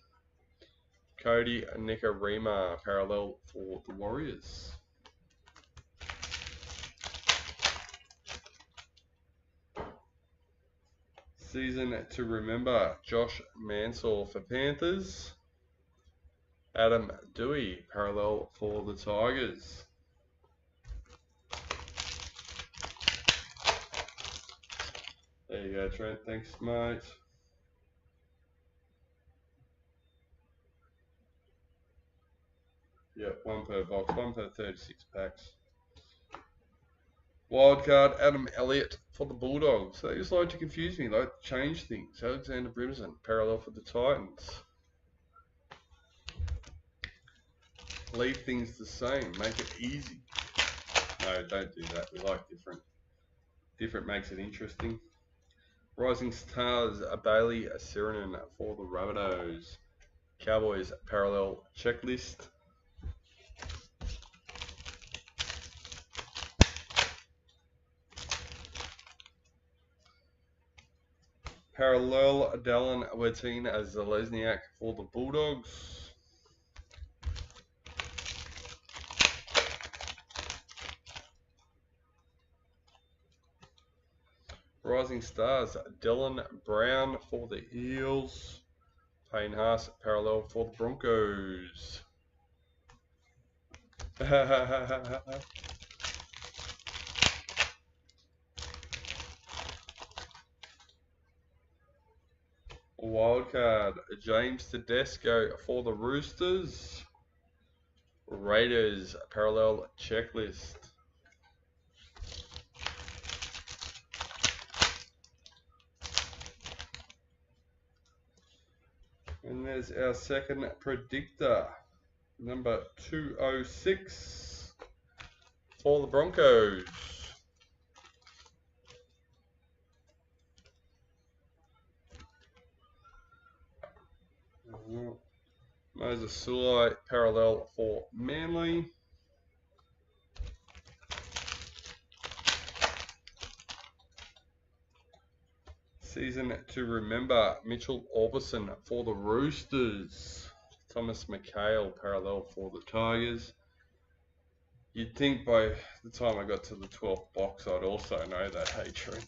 Cody Nikarima, parallel for the Warriors. Season to remember, Josh Mansell for Panthers. Adam Dewey, parallel for the Tigers. There you go, Trent. Thanks, mate. Yep, 1 per box, 1 per 36 packs. Wildcard, Adam Elliott for the Bulldogs. They just like to confuse me, like to change things. Alexander Brimson, parallel for the Titans. Leave things the same, make it easy. No, don't do that. We like different. Different makes it interesting. Rising Stars, Bailey Sirenen for the Rabbitohs. Cowboys, parallel checklist. Parallel Dallin Wetina Zalesniak for the Bulldogs. Rising Stars, Dylan Brown for the Eels. Payne Haas, parallel for the Broncos. Wildcard, James Tedesco for the Roosters. Raiders, parallel checklist. And there's our second predictor, number 206 for the Broncos. Moses Sulai, parallel for Manly. Season to remember, Mitchell Orbison for the Roosters. Thomas McHale, parallel for the Tigers. You'd think by the time I got to the 12th box, I'd also know that hatred.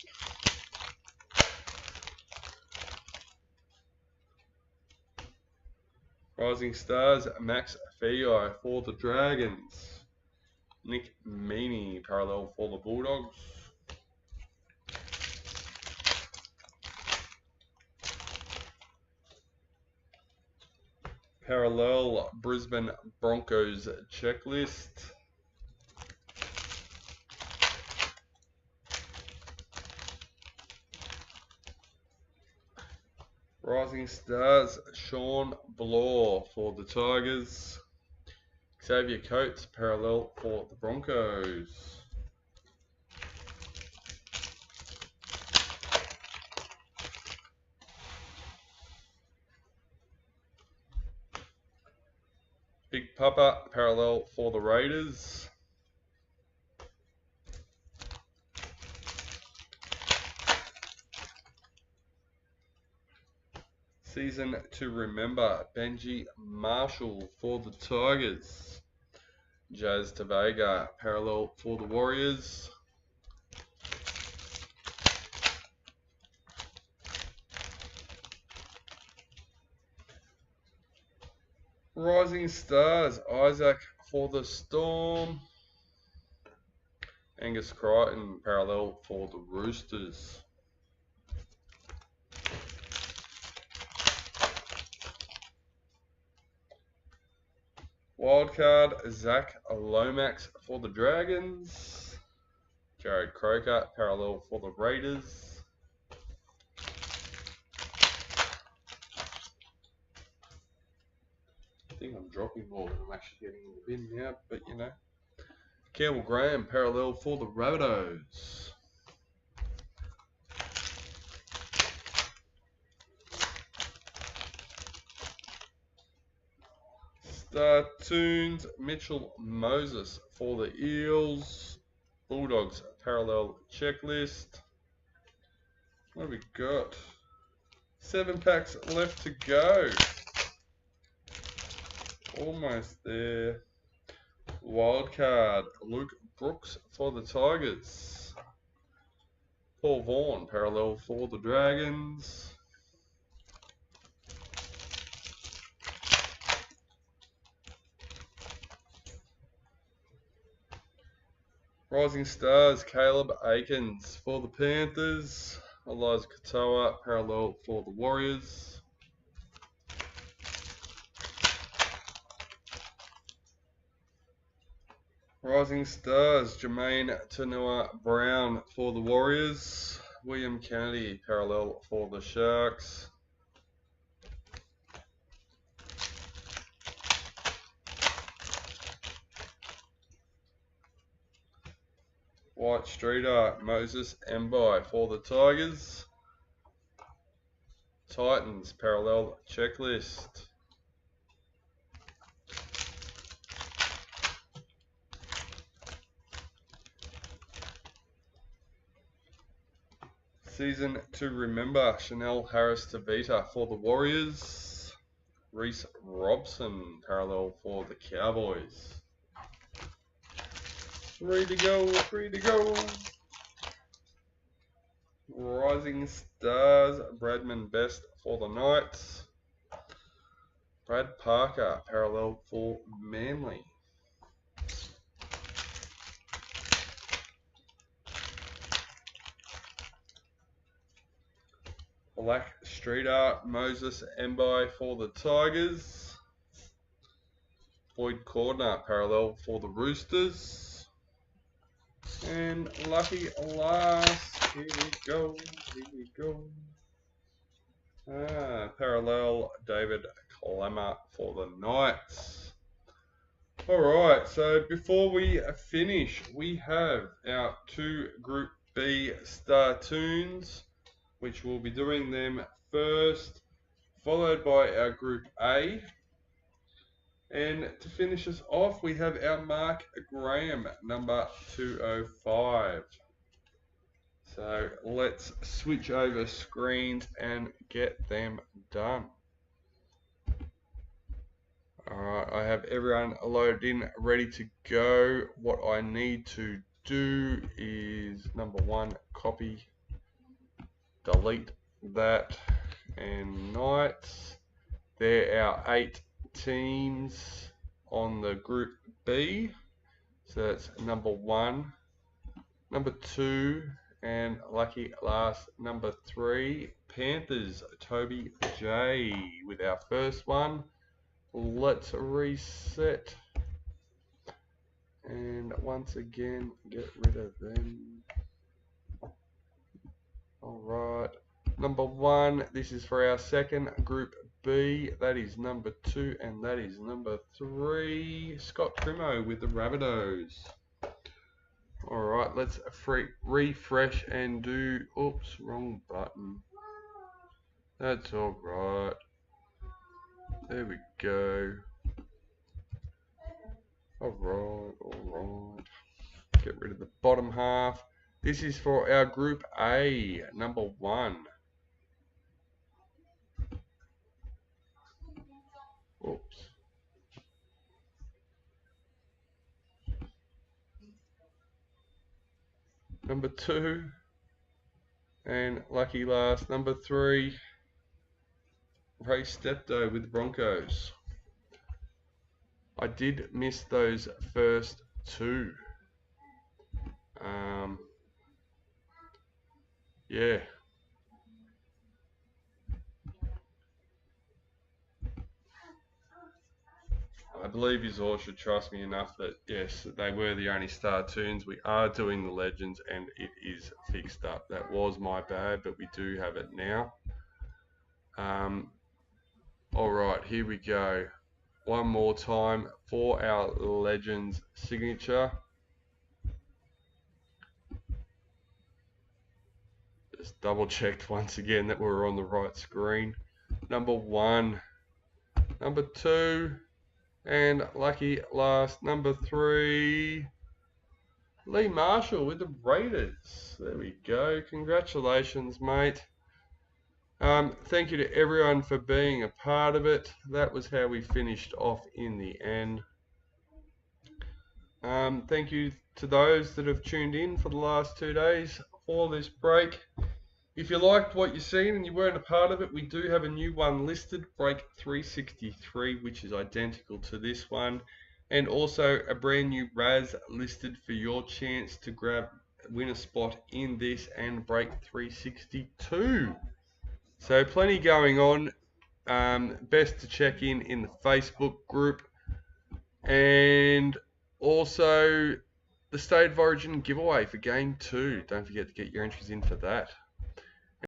Rising Stars, Max Fiai for the Dragons. Nick Meaney, parallel for the Bulldogs. Parallel Brisbane Broncos checklist. Rising Stars, Sean Bloor for the Tigers. Xavier Coates, parallel for the Broncos. Big Papa, parallel for the Raiders. Season to remember, Benji Marshall for the Tigers. Jazz Tavega, parallel for the Warriors. Rising Stars, Isaac for the Storm. Angus Crichton, parallel for the Roosters. Wildcard, Zach Lomax for the Dragons. Jared Croker, parallel for the Raiders. I think I'm dropping more than I'm actually getting in the bin now, but you know. Campbell Graham, parallel for the Rabbitohs. Star Tunes, Mitchell Moses for the Eels. Bulldogs, parallel checklist. What have we got? 7 packs left to go. Almost there. Wildcard, Luke Brooks for the Tigers. Paul Vaughan, parallel for the Dragons. Rising Stars, Caleb Aikens for the Panthers. Eliza Katoa, parallel for the Warriors. Rising Stars, Jermaine Tanua Brown for the Warriors. William Kennedy, parallel for the Sharks. White Streeter, Moses Mbai for the Tigers. Titans, parallel checklist. Season to remember, Chanel Harris-Tavita for the Warriors. Reese Robson, parallel for the Cowboys. 3 to go, 3 to go. Rising Stars, Bradman Best for the Knights. Brad Parker, parallel for Manly. Black Streeter, Moses Mbai for the Tigers. Boyd Cordner, parallel for the Roosters. And lucky last, here we go. Parallel David Clemmer for the Knights. Alright, so before we finish, we have our 2 Group B Star Tunes, which we'll be doing them first, followed by our Group A. And to finish us off, we have our Mark Graham, number 205. So let's switch over screens and get them done. Alright, I have everyone loaded in, ready to go. What I need to do is, number 1, copy, delete that, and Knights. They're our 8 teams on the Group B. So that's number 1, number 2, and lucky last, number 3, Panthers, Toby J with our first one. Let's reset. And once again, get rid of them. Alright. Number 1, this is for our second Group B. That is number 2 and that is number 3. Scott Primo with the Rabbitohs. Alright, let's refresh and do... Oops, wrong button. That's alright. There we go. Alright. Get rid of the bottom half. This is for our Group A, number 1. Oops. Number 2. And lucky last, number 3. Ray Steptoe with the Broncos. I did miss those first 2. Yeah. I believe you all should trust me enough that, yes, they were the only Star Tunes. We are doing the Legends and it is fixed up. That was my bad, but we do have it now. Alright, here we go. One more time for our Legends signature. Just double checked once again that we're on the right screen. Number 1, number 2, and lucky last, number 3, Lee Marshall with the Raiders. There we go. Congratulations, mate. Thank you to everyone for being a part of it. That was how we finished off in the end. Thank you to those that have tuned in for the last 2 days for this break. If you liked what you've seen and you weren't a part of it, we do have a new one listed, Break 363, which is identical to this one. And also a brand new Raz listed for your chance to win a spot in this and Break 362. So plenty going on. Best to check in the Facebook group. And also the State of Origin giveaway for Game 2. Don't forget to get your entries in for that.